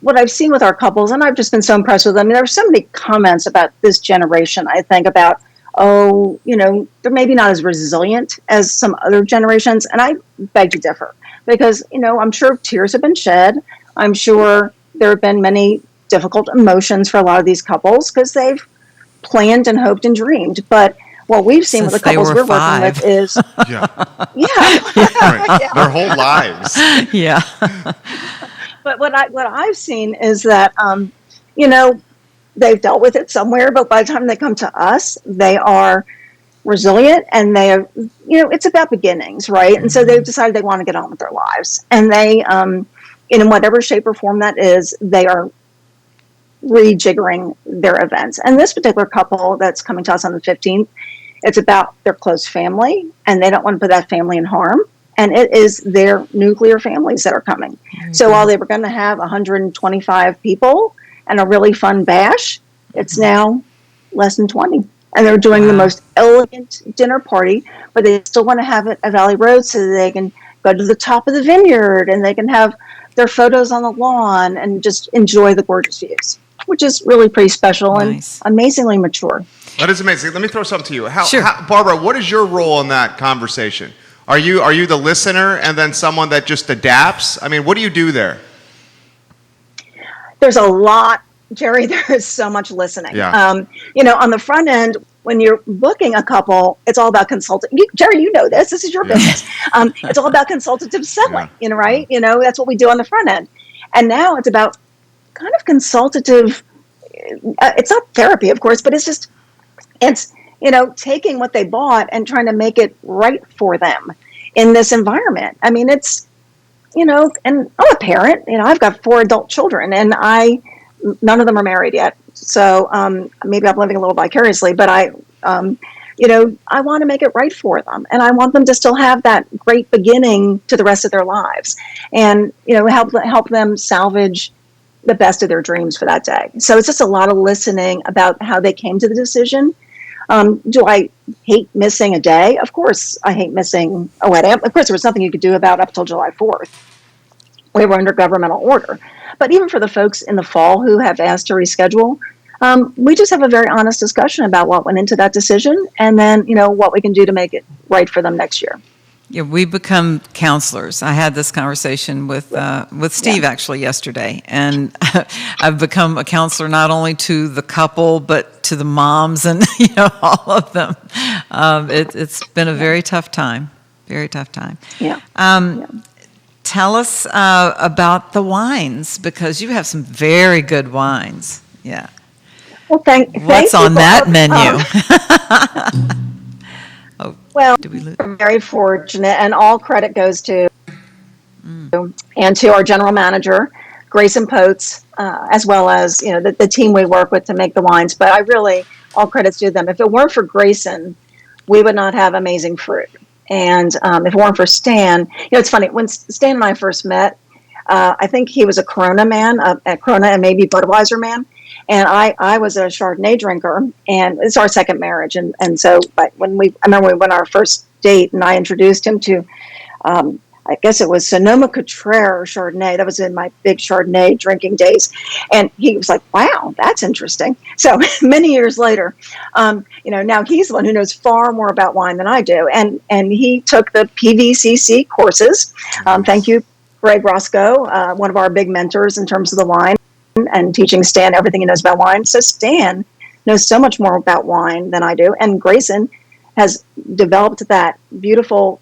what I've seen with our couples, and I've just been so impressed with them. There were so many comments about this generation, I think, about, they're maybe not as resilient as some other generations. And I beg to differ because, I'm sure tears have been shed. I'm sure there have been many difficult emotions for a lot of these couples because they've planned and hoped and dreamed. But what we've seen with the couples we're working with is, Yeah. yeah. Their whole lives. Yeah. But what I've seen is that, they've dealt with it somewhere, but by the time they come to us, they are resilient and they have, it's about beginnings, right? And so they've decided they want to get on with their lives. And they, in whatever shape or form that is, they are rejiggering their events. And this particular couple that's coming to us on the 15th, it's about their close family, and they don't want to put that family in harm. And it is their nuclear families that are coming. So while they were going to have 125 people and a really fun bash, it's now less than 20. And they're doing the most elegant dinner party, but they still want to have it at Valley Road so that they can go to the top of the vineyard and they can have their photos on the lawn and just enjoy the gorgeous views, which is really pretty special Nice. and amazingly mature. That is amazing. Let me throw something to you. Sure. Barbara, what is your role in that conversation? Are you the listener and then someone that just adapts? I mean, what do you do there? There's a lot, Jerry. There is so much listening. Yeah. On the front end, when you're booking a couple, it's all about consulting. Jerry, you know this. This is your business. It's all about consultative selling, right? That's what we do on the front end. And now it's about kind of consultative. It's not therapy, of course, but it's taking what they bought and trying to make it right for them in this environment. I mean, it's, and I'm a parent, I've got 4 adult children and none of them are married yet. So maybe I'm living a little vicariously, but I want to make it right for them. And I want them to still have that great beginning to the rest of their lives and, help them salvage the best of their dreams for that day. So it's just a lot of listening about how they came to the decision. Do I hate missing a day? Of course, I hate missing a wedding. Of course, there was nothing you could do about it up until July 4th. We were under governmental order. But even for the folks in the fall who have asked to reschedule, we just have a very honest discussion about what went into that decision and then, what we can do to make it right for them next year. Yeah, we become counselors. I had this conversation with Steve actually yesterday, and I've become a counselor not only to the couple but to the moms and all of them. It's been a very tough time, very tough time. Yeah. Tell us about the wines because you have some very good wines. Yeah. Well, thank What's you on for that all- menu? Well, Did we lose? we're very fortunate, and all credit goes to and to our general manager, Grayson Potes, as well as the team we work with to make the wines. But I really all credits to them. If it weren't for Grayson, we would not have amazing fruit. And if it weren't for Stan, it's funny, when Stan and I first met, I think he was a Corona man, a Corona and maybe Budweiser man. And I was a Chardonnay drinker, and it's our second marriage. And so, but I remember we went on our first date, and I introduced him to, I guess it was Sonoma-Cutrer Chardonnay. That was in my big Chardonnay drinking days. And he was like, wow, that's interesting. So many years later, now he's the one who knows far more about wine than I do. And he took the PVCC courses. Thank you, Greg Roscoe, one of our big mentors in terms of the wine, and teaching Stan everything he knows about wine. So Stan knows so much more about wine than I do. And Grayson has developed that beautiful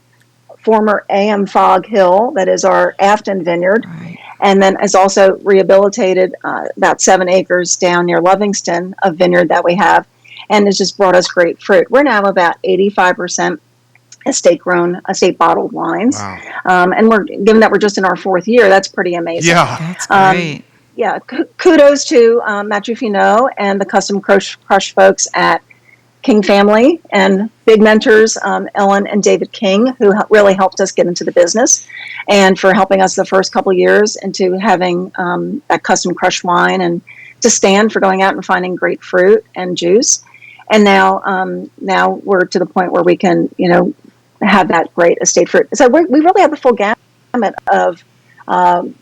former AM Fog Hill that is our Afton vineyard, right. And then has also rehabilitated about 7 acres down near Livingston, a vineyard that we have, and has just brought us great fruit. We're now about 85% estate grown, estate bottled wines. Wow. And given that we're just in our 4th year, that's pretty amazing. Yeah, that's great. Kudos to Matthew Finot and the Custom Crush folks at King Family, and big mentors, Ellen and David King, who really helped us get into the business, and for helping us the first couple of years into having that custom crush wine, and to Stan for going out and finding great fruit and juice. And now we're to the point where we can, have that great estate fruit. So we really have the full gamut of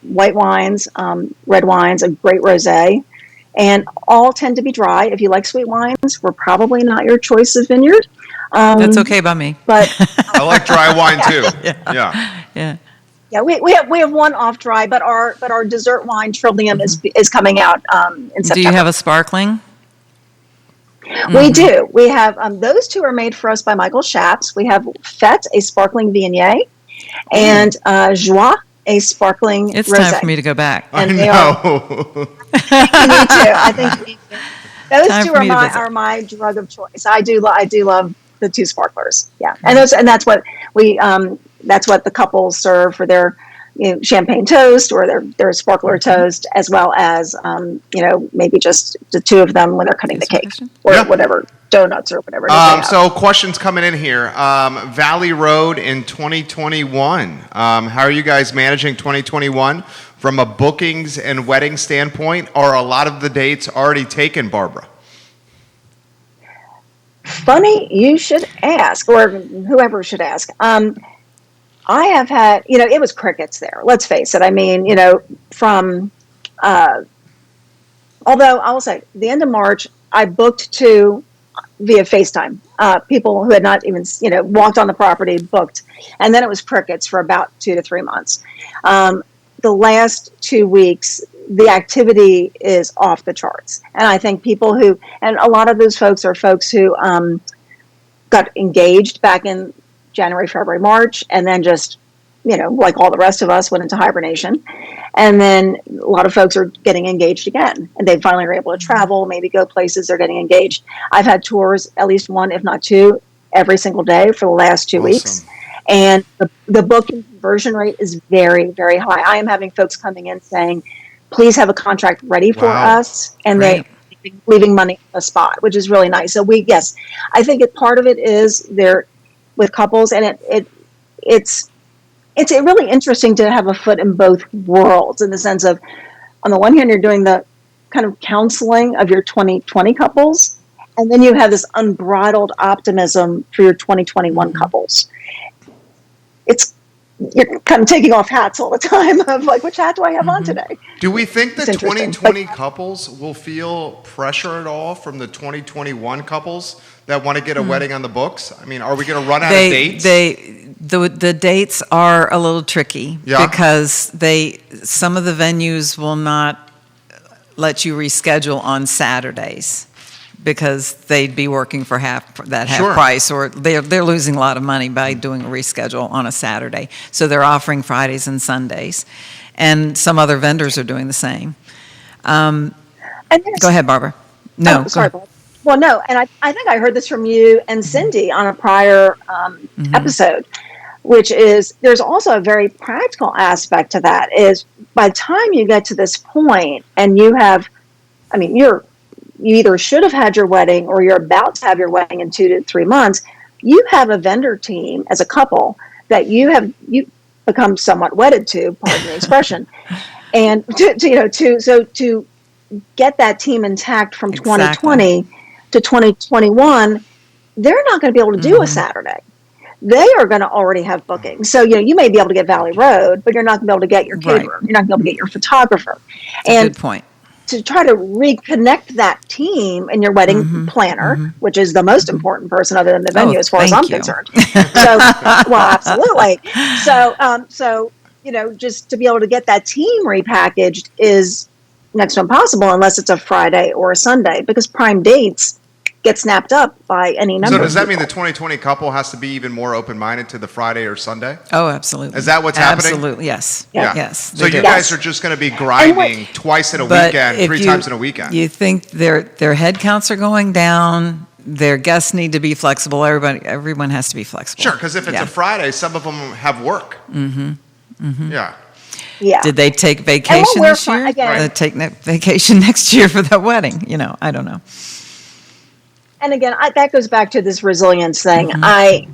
white wines, red wines, a great rosé, and all tend to be dry. If you like sweet wines, we're probably not your choice of vineyard. That's okay by me. But I like dry wine too. Yeah. Yeah, we have one off dry, but our dessert wine Trillium is coming out in September. Do you have a sparkling? We do. We have those two are made for us by Michael Schatz. We have Fête, a sparkling Viognier, and Joie, a sparkling It's rosé. time for me to go back. And I know. me too. I think we do. Those Time two for me to visit. are my drug of choice. I do love the two sparklers. Yeah, and that's what that's what the couples serve for their champagne toast or their sparkler toast, as well as maybe just the two of them when they're cutting the cake or whatever, donuts or whatever. So questions coming in here. Valley Road in 2021. How are you guys managing 2021 from a bookings and wedding standpoint? Are a lot of the dates already taken, Barbara? Funny you should ask, or whoever should ask. I have had, it was crickets there. Let's face it. I mean, from, although I will say, the end of March, I booked 2 via FaceTime. People who had not even, walked on the property, booked. And then it was crickets for about 2 to 3 months. The last 2 weeks, the activity is off the charts. And I think and a lot of those folks are folks who got engaged back in January, February, March, and then just, like all the rest of us, went into hibernation. And then a lot of folks are getting engaged again, and they finally are able to travel, maybe go places. They're getting engaged. I've had tours, at least 1, if not 2, every single day for the last 2 weeks. And the booking conversion rate is very, very high. I am having folks coming in saying, please have a contract ready for us. And they're leaving money on the spot, which is really nice. So I think part of it is they're with couples, and it's really interesting to have a foot in both worlds, in the sense of, on the one hand, you're doing the kind of counseling of your 2020 couples, and then you have this unbridled optimism for your 2021 couples. You're kind of taking off hats all the time of like, which hat do I have on today? Do we think the 2020 couples will feel pressure at all from the 2021 couples that want to get a wedding on the books? I mean, are we going to run out of dates? The dates are a little tricky because some of the venues will not let you reschedule on Saturdays, because they'd be working for half price, or they're losing a lot of money by doing a reschedule on a Saturday. So they're offering Fridays and Sundays, and some other vendors are doing the same. Go ahead, Barbara. No, sorry, Bob. Well, no, and I think I heard this from you and Cindy on a prior episode, which is there's also a very practical aspect to that. Is by the time you get to this point and you have, you're you either should have had your wedding or you're about to have your wedding in 2 to 3 months, you have a vendor team as a couple that you become somewhat wedded to, pardon the expression, and to get that team intact from 2020 to 2021, they're not going to be able to do a Saturday. They are going to already have bookings. So, you may be able to get Valley Road, but you're not going to be able to get your caterer. You're not going to be able to get your photographer. Good point. To try to reconnect that team and your wedding planner, which is the most important person other than the venue, as far as I'm concerned. So, well, absolutely. So, just to be able to get that team repackaged is next to impossible unless it's a Friday or a Sunday, because prime dates get snapped up by any number. So does of that mean the people. 2020 couple has to be even more open-minded to the Friday or Sunday? Oh, absolutely. Is that what's happening? Absolutely, yes. Yeah. Yes. So you guys are just going to be grinding twice in a But weekend, if 3 times in a weekend. You think their head counts are going down, their guests need to be flexible, everyone has to be flexible. Sure, because if it's a Friday, some of them have work. Yeah. Yeah. Did they take vacation we're this year? fine, again. Take vacation next year for that wedding? I don't know. And again, that goes back to this resilience thing. I'm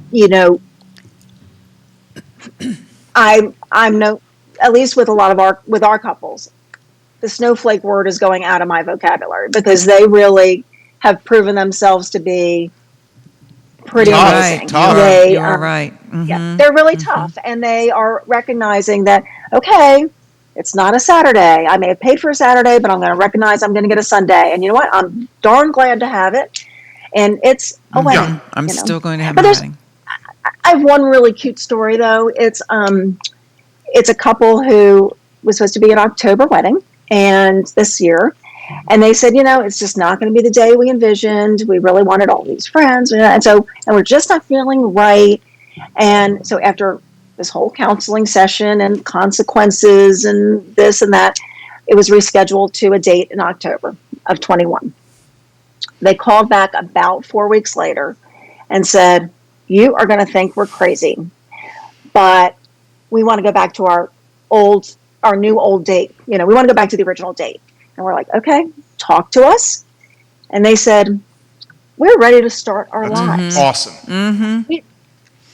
no, at least with a lot of our couples, the snowflake word is going out of my vocabulary because they really have proven themselves to be pretty amazing. Tough. You're right. Yeah, they're really tough, and they are recognizing that, okay, it's not a Saturday. I may have paid for a Saturday, but I'm going to recognize I'm going to get a Sunday. And you know what? I'm darn glad to have it. And it's a wedding. I'm still going to have but a wedding. I have one really cute story, though. It's a couple who was supposed to be an October wedding, and this year, and they said, it's just not going to be the day we envisioned. We really wanted all these friends, and we're just not feeling right. And so after this whole counseling session and consequences and this and that, it was rescheduled to a date in October of 21. They called back about 4 weeks later and said, you are going to think we're crazy, but we want to go back to our new old date. We want to go back to the original date. And we're like, okay, talk to us. And they said, we're ready to start our lives. Awesome.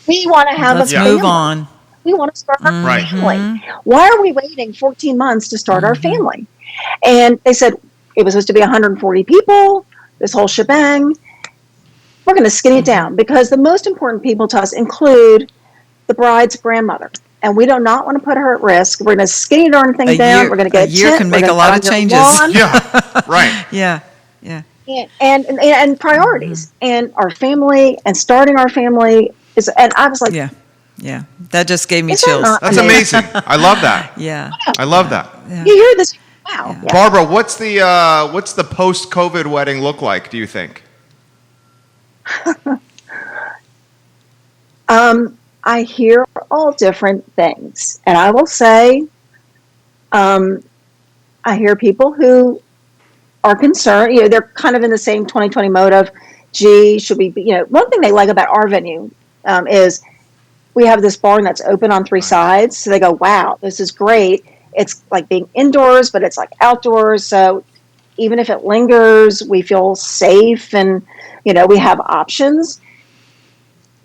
We want to have Let's a family. move on. We want to start our Right. family. Why are we waiting 14 months to start our family? And they said, it was supposed to be 140 people, this whole shebang. We're going to skinny it down because the most important people to us include the bride's grandmother. And we do not want to put her at risk. We're going to skinny darn thing down. We're going to get a year tent. can We're make a gonna lot put of on your changes. lawn. Yeah. Right. Yeah. And priorities and our family and starting our family is, and I was like, Yeah. That just gave me Is that chills. not- That's amazing. I love that. Yeah. I love that. you hear this? Wow. Yeah. Barbara, what's the post-COVID wedding look like, do you think? I hear all different things, and I will say, I hear people who are concerned. They're kind of in the same 2020 mode of, gee, should we be? One thing they like about our venue is we have this barn that's open on 3 sides, so they go, wow, this is great. It's like being indoors, but it's like outdoors. So even if it lingers, we feel safe, and we have options.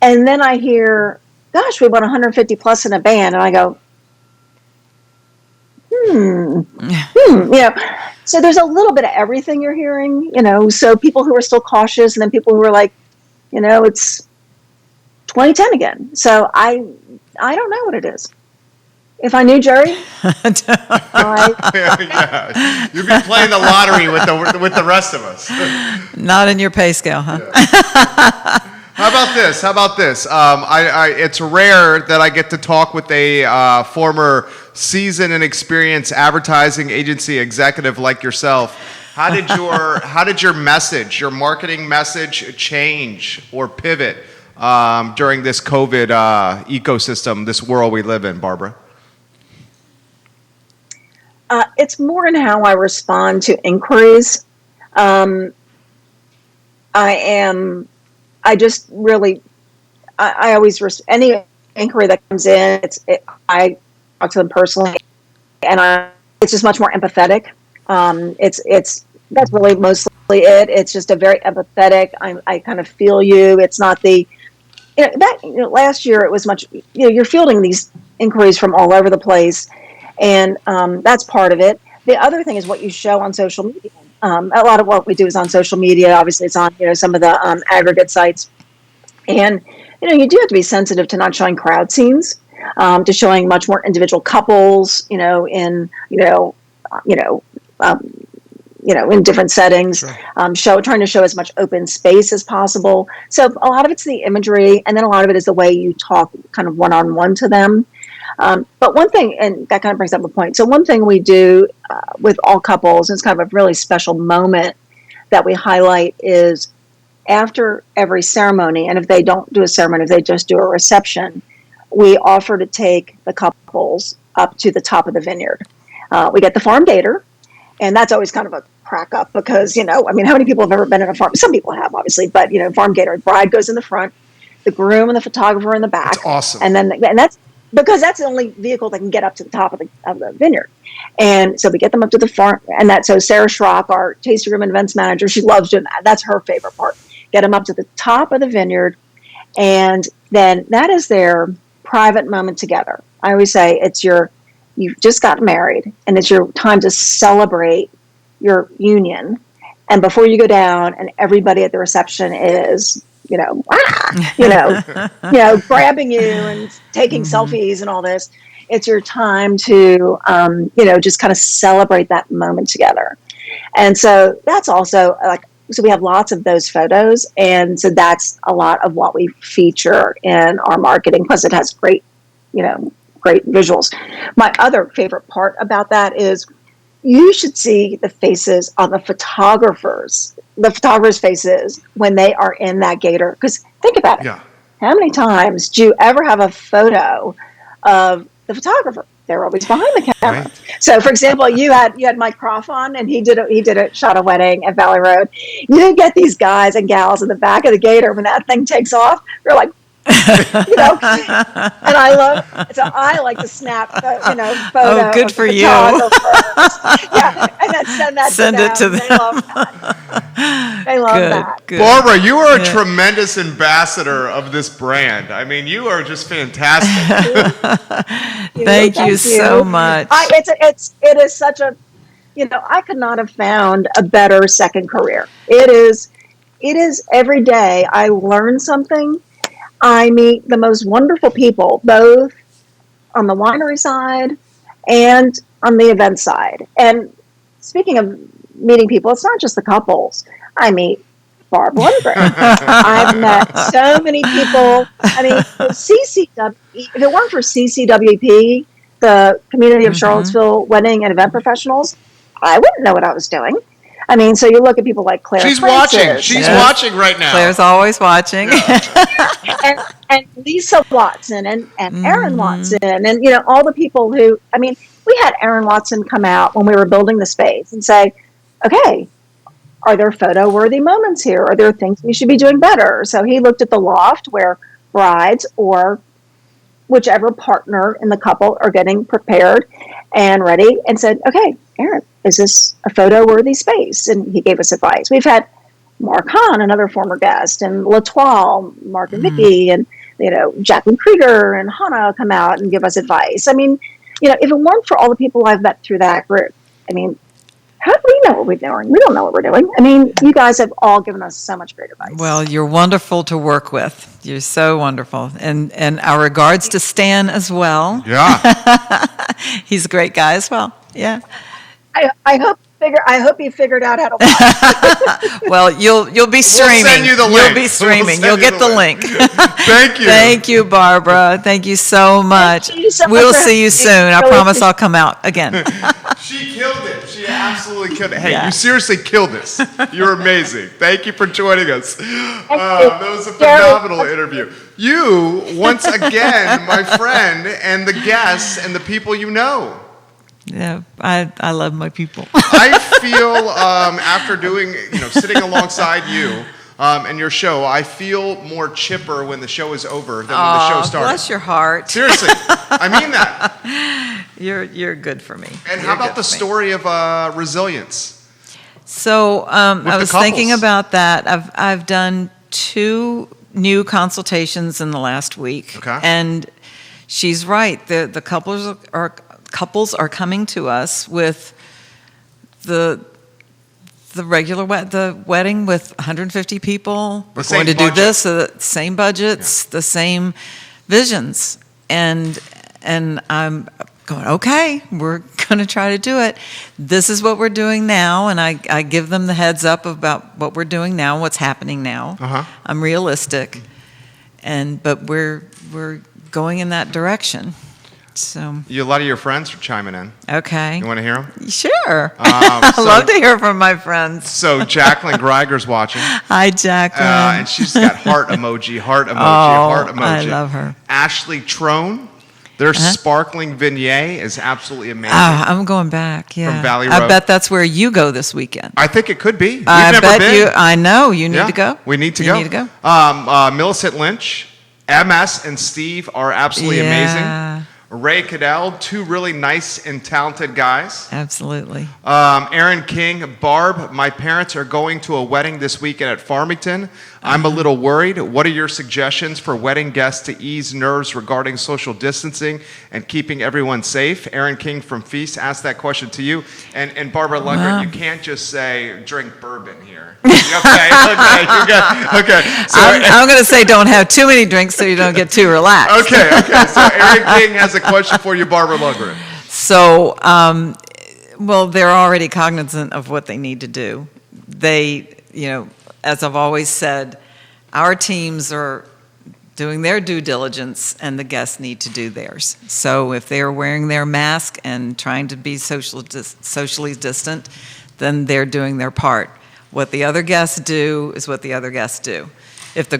And then I hear, gosh, we want 150 plus in a band. And I go, So there's a little bit of everything you're hearing, so people who are still cautious and then people who are like, it's 2010 again. So I don't know what it is. If I knew Jerry, Yeah. You'd be playing the lottery with the rest of us. Not in your pay scale, huh? Yeah. How about this? It's rare that I get to talk with a former seasoned and experienced advertising agency executive like yourself. How did your message, your marketing message, change or pivot during this COVID ecosystem, this world we live in, Barbara? it's more in how I respond to inquiries. I always, any inquiry that comes in, I talk to them personally, and it's just much more empathetic. That's really mostly it. It's just a very empathetic. I kind of feel you. It's not the, last year it was much. You're fielding these inquiries from all over the place, and that's part of it. The other thing is what you show on social media. A lot of what we do is on social media. Obviously, it's on some of the aggregate sites, and you do have to be sensitive to not showing crowd scenes, to showing much more individual couples. In in different settings, sure. Trying to show as much open space as possible. So a lot of it's the imagery, and then a lot of it is the way you talk kind of one-on-one to them. But one thing, and that kind of brings up a point. So one thing we do with all couples, and it's kind of a really special moment that we highlight, is after every ceremony, and if they don't do a ceremony, if they just do a reception, we offer to take the couples up to the top of the vineyard. We get the farm gator, and that's always kind of a crack up because, how many people have ever been in a farm? Some people have, obviously, but, farm gator, bride goes in the front, the groom and the photographer in the back. That's awesome. And that's because that's the only vehicle that can get up to the top of the vineyard. And so we get them up to the farm, and so Sarah Schrock, our tasting room and events manager, she loves doing that. That's her favorite part. Get them up to the top of the vineyard, and then that is their private moment together. I always say you've just got married, and it's your time to celebrate your union. And before you go down, and everybody at the reception is, grabbing you and taking selfies and all this, it's your time to, just kind of celebrate that moment together. And so that's also so we have lots of those photos. And so that's a lot of what we feature in our marketing. Plus it has great visuals. My other favorite part about that is you should see the faces on the photographers' faces when they are in that gator. Because think about it. Yeah. How many times do you ever have a photo of the photographer? They're always behind the camera. Right. So, for example, you had Mike Croft on, and he did a shot a wedding at Valley Road. You get these guys and gals in the back of the gator when that thing takes off. They're like, and I like to snap, photo. Oh, good for you. Yeah, and then send it to them. They love that. Good. Barbara, you are a tremendous ambassador of this brand. I mean, you are just fantastic. Thank you so much. It is such a, I could not have found a better second career. It is every day I learn something. I meet the most wonderful people, both on the winery side and on the event side. And speaking of meeting people, it's not just the couples. I meet Barb Lundgren. I've met so many people. I mean, if it weren't for CCWP, the Community of Charlottesville Wedding and Event Professionals, I wouldn't know what I was doing. I mean, so you look at people like Claire. She's watching. She's watching right now. Claire's always watching. Yeah. and Lisa Watson and Aaron Watson and, all the people who, we had Aaron Watson come out when we were building the space and say, okay, are there photo-worthy moments here? Are there things we should be doing better? So he looked at the loft where brides or whichever partner in the couple are getting prepared and ready and said, okay, Aaron, is this a photo-worthy space? And he gave us advice. We've had Mark Hahn, another former guest, and Latoile, Mark and Vicky, and, Jacqueline Krieger and Hannah come out and give us advice. I mean, if it weren't for all the people I've met through that group, how do we know what we're doing? We don't know what we're doing. You guys have all given us so much great advice. Well, you're wonderful to work with. You're so wonderful. And our regards to Stan as well. Yeah. He's a great guy as well. Yeah. I hope you figured out how to watch. Well, you'll be streaming. We'll send you the link. You'll be streaming. You'll get the link. Thank you. Thank you, Barbara. Thank you so much. We'll see you soon. I promise I'll come out again. She killed it. She absolutely killed it. Hey, you seriously killed this. You're amazing. Thank you for joining us. That was a phenomenal interview. You, once again, my friend, and the guests and the people you know. Yeah, I love my people. I feel after doing, sitting alongside you and your show, I feel more chipper when the show is over than when the show starts. Bless your heart. Seriously, I mean that. You're good for me. And how about the story of resilience? So With I the was thinking couples. about that. I've done 2 new consultations in the last week, Okay. and she's right. The couples are coming to us with the the wedding with 150 people. We're same going to do budget. this. The same budgets, the same visions, and I'm going, okay, we're going to try to do it. This is what we're doing now, and I give them the heads up about what we're doing now, what's happening now. Uh-huh. I'm realistic, but we're going in that direction. So A lot of your friends are chiming in. okay, You want to hear them? sure. I love to hear from my friends. So Jacqueline Greiger's watching, Hi, Jacqueline. and she's got heart emoji, heart emoji, Oh, heart emoji. I love her. Ashley Trone, their sparkling vignette is absolutely amazing. I'm going back. Yeah, From Valley I Road. bet that's where you go this weekend. I think it could be. We've I never bet been. you. I know you need Yeah, to go. We need to You go. need to go. Millicent Lynch, MS, and Steve are absolutely Yeah. amazing. Ray Cadell, 2 really nice and talented guys. Absolutely. Aaron King, Barb, my parents are going to a wedding this weekend at Farmington. I'm a little worried. What are your suggestions for wedding guests to ease nerves regarding social distancing and keeping everyone safe? Aaron King from Feast asked that question to you. And Barbara Lundgren, you can't just say drink bourbon here. Okay, okay. So, I'm going to say don't have too many drinks so you don't get too relaxed. okay. So Aaron King has a question for you, Barbara Lundgren. So, well, they're already cognizant of what they need to do. They, as I've always said, our teams are doing their due diligence and the guests need to do theirs. So if they're wearing their mask and trying to be socially distant, then they're doing their part. What the other guests do is what the other guests do. If the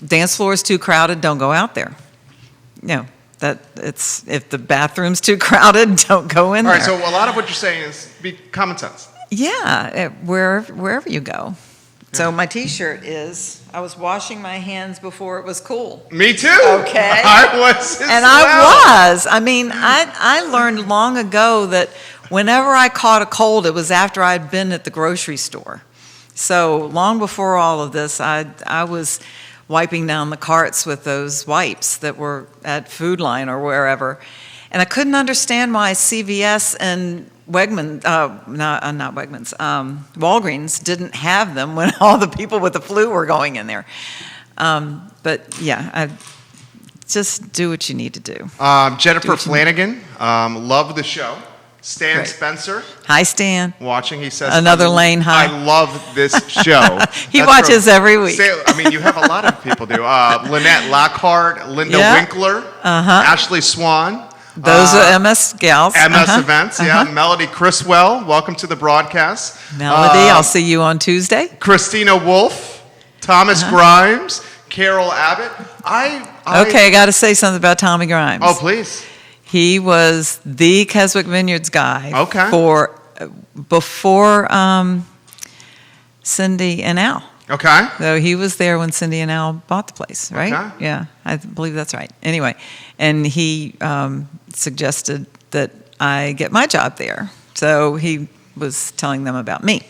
dance floor is too crowded, don't go out there. If the bathroom's too crowded, don't go in All there. right, so a lot of what you're saying is be common sense. Yeah, wherever you go. So my T-shirt is, I was washing my hands before it was cool. Me too. Okay. I was as And well. I was. I mean, I learned long ago that whenever I caught a cold, it was after I'd been at the grocery store. So long before all of this, I was wiping down the carts with those wipes that were at Food Line or wherever. And I couldn't understand why CVS and Wegmans, not Wegmans, Walgreens didn't have them when all the people with the flu were going in there. But yeah, just do what you need to do. Jennifer Do what you Flanagan, love the show. Stan Great. Spencer, Hi, Stan. watching, he says, Another lane high. I love this show. He That's watches from- every week. You have a lot of people do. Lynette Lockhart, Linda Yeah. Winkler, Ashley Swan. Those are MS gals. MS Events, yeah. Melody Criswell, welcome to the broadcast. Melody, I'll see you on Tuesday. Christina Wolf, Thomas Grimes, Carol Abbott. Okay, I got to say something about Tommy Grimes. Oh, please. He was the Keswick Vineyards guy. Okay. Before Cindy and Al. Okay. So he was there when Cindy and Al bought the place, right? Okay. Yeah, I believe that's right. Anyway, and he suggested that I get my job there. So he was telling them about me.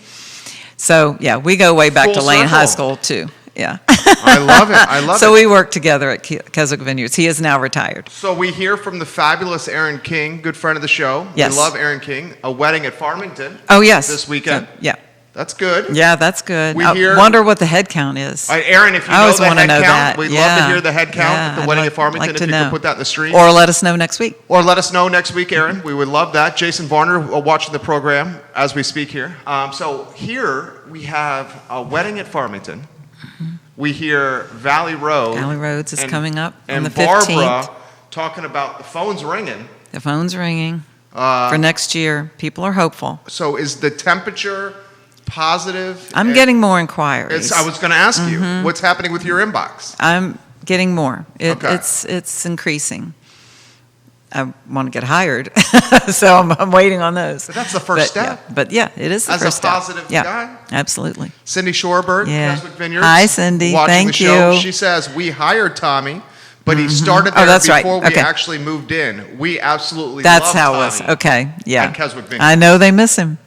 So yeah, we go way back Full to Lane High circle. School too. Yeah. I love it. I love So it. we work together at Keswick Vineyards. He is now retired. So we hear from the fabulous Aaron King, good friend of the show. Yes. We love Aaron King. A wedding at Farmington. Oh yes. This weekend. So, yeah. That's good. Yeah, that's good. We I hear- wonder what the head count is. All right, Aaron, if you I know always the wanna head know count, that. we'd love to Yeah. hear the head count Yeah, at the I'd wedding like- at Farmington. like If to you know. could put that in the stream. Or let us know next week. Or let us know next week, Aaron. We would love that. Jason Varner watching the program as we speak here. So here we have a wedding at Farmington. We hear Valley Road. Valley Roads is coming up on and the 15th. Barbara talking about the phone's ringing. The phone's ringing for next year. People are hopeful. So is the temperature positive? I'm And getting more inquiries. I was going to ask you, what's happening with your inbox? I'm getting more. Okay. It's increasing. I want to get hired, so I'm waiting on those. But that's the first But, step. Yeah, but yeah, it is the As a first step. positive Yeah, guy? absolutely. Cindy Shorebird, Yeah. Keswick Vineyards. Hi, Cindy. Watching Thank the show. you. She says, we hired Tommy, but he started Oh, there that's right. before we Okay. actually moved in. We absolutely That's love how Tommy it was. Okay, yeah. at Keswick Vineyards. I know they miss him.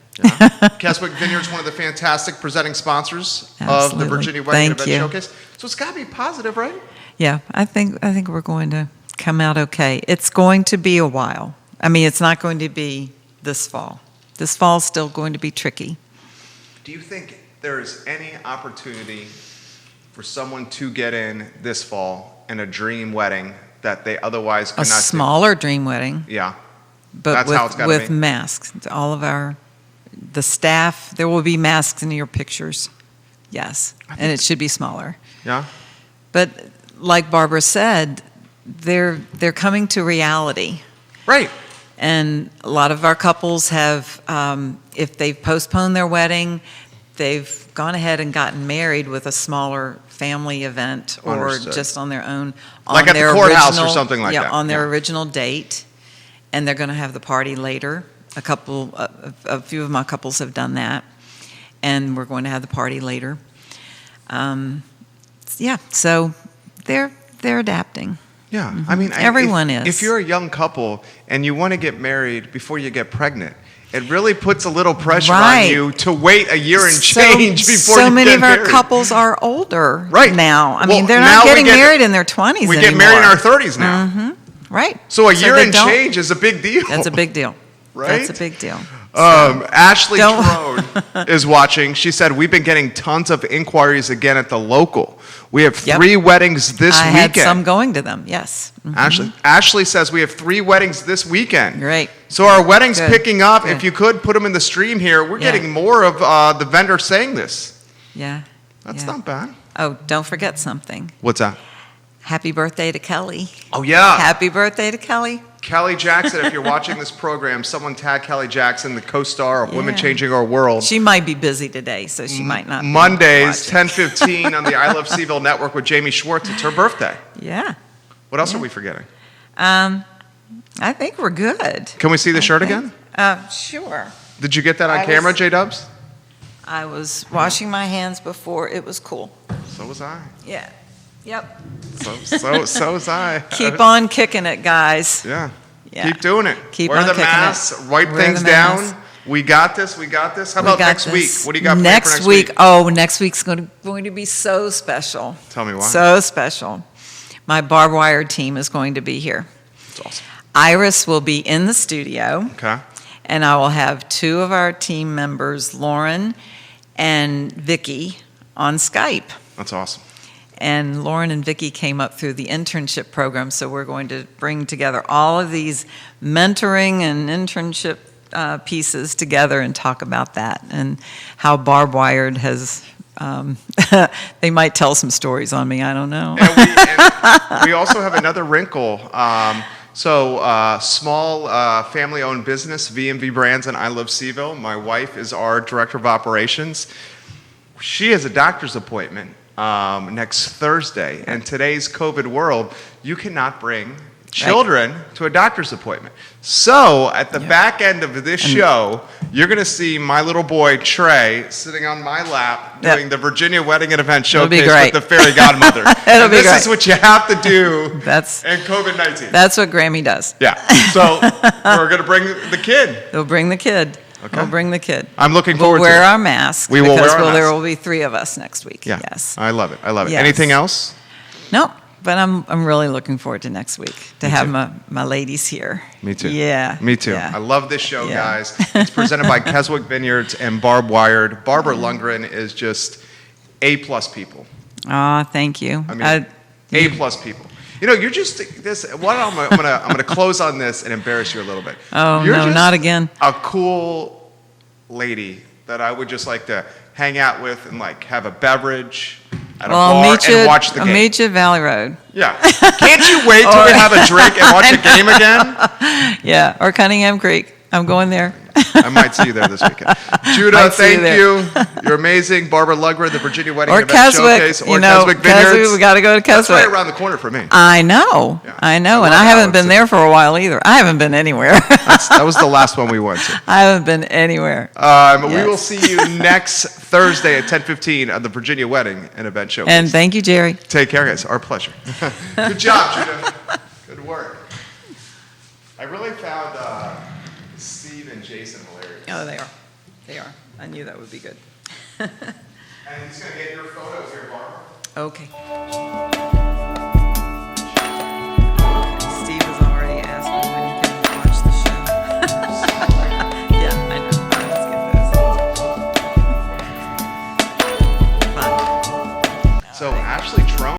Keswick Vineyards, one of the fantastic presenting sponsors of the Absolutely. Virginia Wedding and Thank Event you. Showcase. So it's got to be positive, right? Yeah, I think we're going to come out okay. It's going to be a while. I mean, it's not going to be this fall. This fall's still going to be tricky. Do you think there is any opportunity for someone to get in this fall in a dream wedding that they otherwise could A not smaller dream wedding, do? Yeah. but That's how it's gotta with be. masks. All of the staff, there will be masks in your pictures. Yes, and it should be smaller. Yeah? But like Barbara said, they're coming to reality. Right. And a lot of our couples have, if they've postponed their wedding, they've gone ahead and gotten married with a smaller family event or Understood. just on their own. Like on at the their courthouse or original- something like yeah, that. on their Yeah. original date. And they're going to have the party later. A few of my couples have done that. And we're going to have the party later. Yeah, so they're adapting. Yeah. I mean, Everyone if, is. If you're a young couple and you want to get married before you get pregnant, it really puts a little pressure Right. on you to wait a year and So- change before so you many get of our married. couples are older Right. now. I Well, mean, they're now not we getting get- married in their 20s We anymore. get married in our 30s now. Right. So a year they and don't- change is a big deal. That's a big deal. Right? That's a big deal. Ashley Don't- Trode is watching. She said, we've been getting tons of inquiries again at the local. We have Yep. 3 weddings this I weekend. had some going to them, yes. Ashley says we have 3 weddings this weekend. Great. So our wedding's Good. picking up. Good. If you could put them in the stream here, we're Yeah. getting more of the vendor saying this. Yeah. That's yeah. not bad. Oh, don't forget something. What's that? Happy birthday to Kelly. Oh, yeah. Happy birthday to Kelly. Kelly Jackson, if you're watching this program, someone tag Kelly Jackson, the co-star of Women Yeah. Changing Our World. She might be busy today, so she might not be Mondays, watching. 10:15 on the I Love CVille network with Jamie Schwartz. It's her birthday. Yeah. What else Yeah. are we forgetting? I think we're good. Can we see the I shirt think. again? Sure. Did you get that on I camera, was- J-Dubs? I was washing my hands before. It was cool. So was I. Yeah. Yep. So was I. Keep on kicking it, guys. Yeah. Yeah. Keep doing it. Keep Wear on the kicking it. masks. Write Wear things the down. masks. We got this. We got this. How We about got next this. week? What do you got planned for next next week? week? Oh, next week's going to be so special. Tell me why. So special. My Barb Wire team is going to be here. That's awesome. Iris will be in the studio, Okay. and I will have 2 of our team members, Lauren and Vicky, on Skype. That's awesome. And Lauren and Vicky came up through the internship program, so we're going to bring together all of these mentoring and internship pieces together and talk about that and how Barb Wired has. They might tell some stories on me. I don't know. And we also have another wrinkle. Small family-owned business, V&V Brands and I Love CVille. My wife is our director of operations. She has a doctor's appointment next Thursday. In today's COVID world, you cannot bring children to a doctor's appointment. So at the back end of this show, you're going to see my little boy, Trey, sitting on my lap doing the Virginia Wedding and Event It'll be Showcase great. with the fairy godmother. It'll And be this great. is what you have to do That's in COVID-19. that's what Grammy does. Yeah. So we're going to bring the kid. They'll bring the kid. Okay. We'll bring the kid. I'm looking We'll forward to wear it. our masks. We will because wear our there masks. will be 3 of us next week. Yeah. Yes. I love it. I love it. Yes. Anything else? No, but I'm really looking forward to next week to Me have too. my ladies here. Me too. Yeah. Me too. Yeah. I love this show, Yeah. guys. It's presented by Keswick Vineyards and Barb Wired. Barbara Lundgren is just A-plus people. Oh, thank you. I mean, A-plus people. You know, you're just this. What I'm gonna close on this and embarrass you a little bit. Oh, You're no, just not again. A cool lady that I would just like to hang out with and like have a beverage at a Well, bar I'll meet you. and watch the I'll game. meet you at Valley Road. Yeah. Can't you wait till we have a drink and watch a game again? Yeah, or Cunningham Creek. I'm going there. I might see you there this weekend. Judah, Might see you thank there. you. You're amazing. Barbara Lundgren, the Virginia Wedding Or and Event Keswick. Showcase. You Or know, Keswick Vineyards. we got to go to That's Keswick. right around the corner for me. I know. Yeah. I know. I And love I haven't Alex. been there for a while either. I haven't been anywhere. That was the last one we went to. I haven't been anywhere. We Yes. will see you next Thursday at 10:15 on the Virginia Wedding and Event Showcase. And thank you, Jerry. Take care, guys. Our pleasure. Good job, Judah. Good work. I really found Steve and Jason hilarious. Oh, they are. They are. I knew that would be good. And he's going to get your photos here, Barb. Okay. Steve has already asked me when he can watch the show. Yeah, I know. Let's get those. Fun. So Ashley Trone.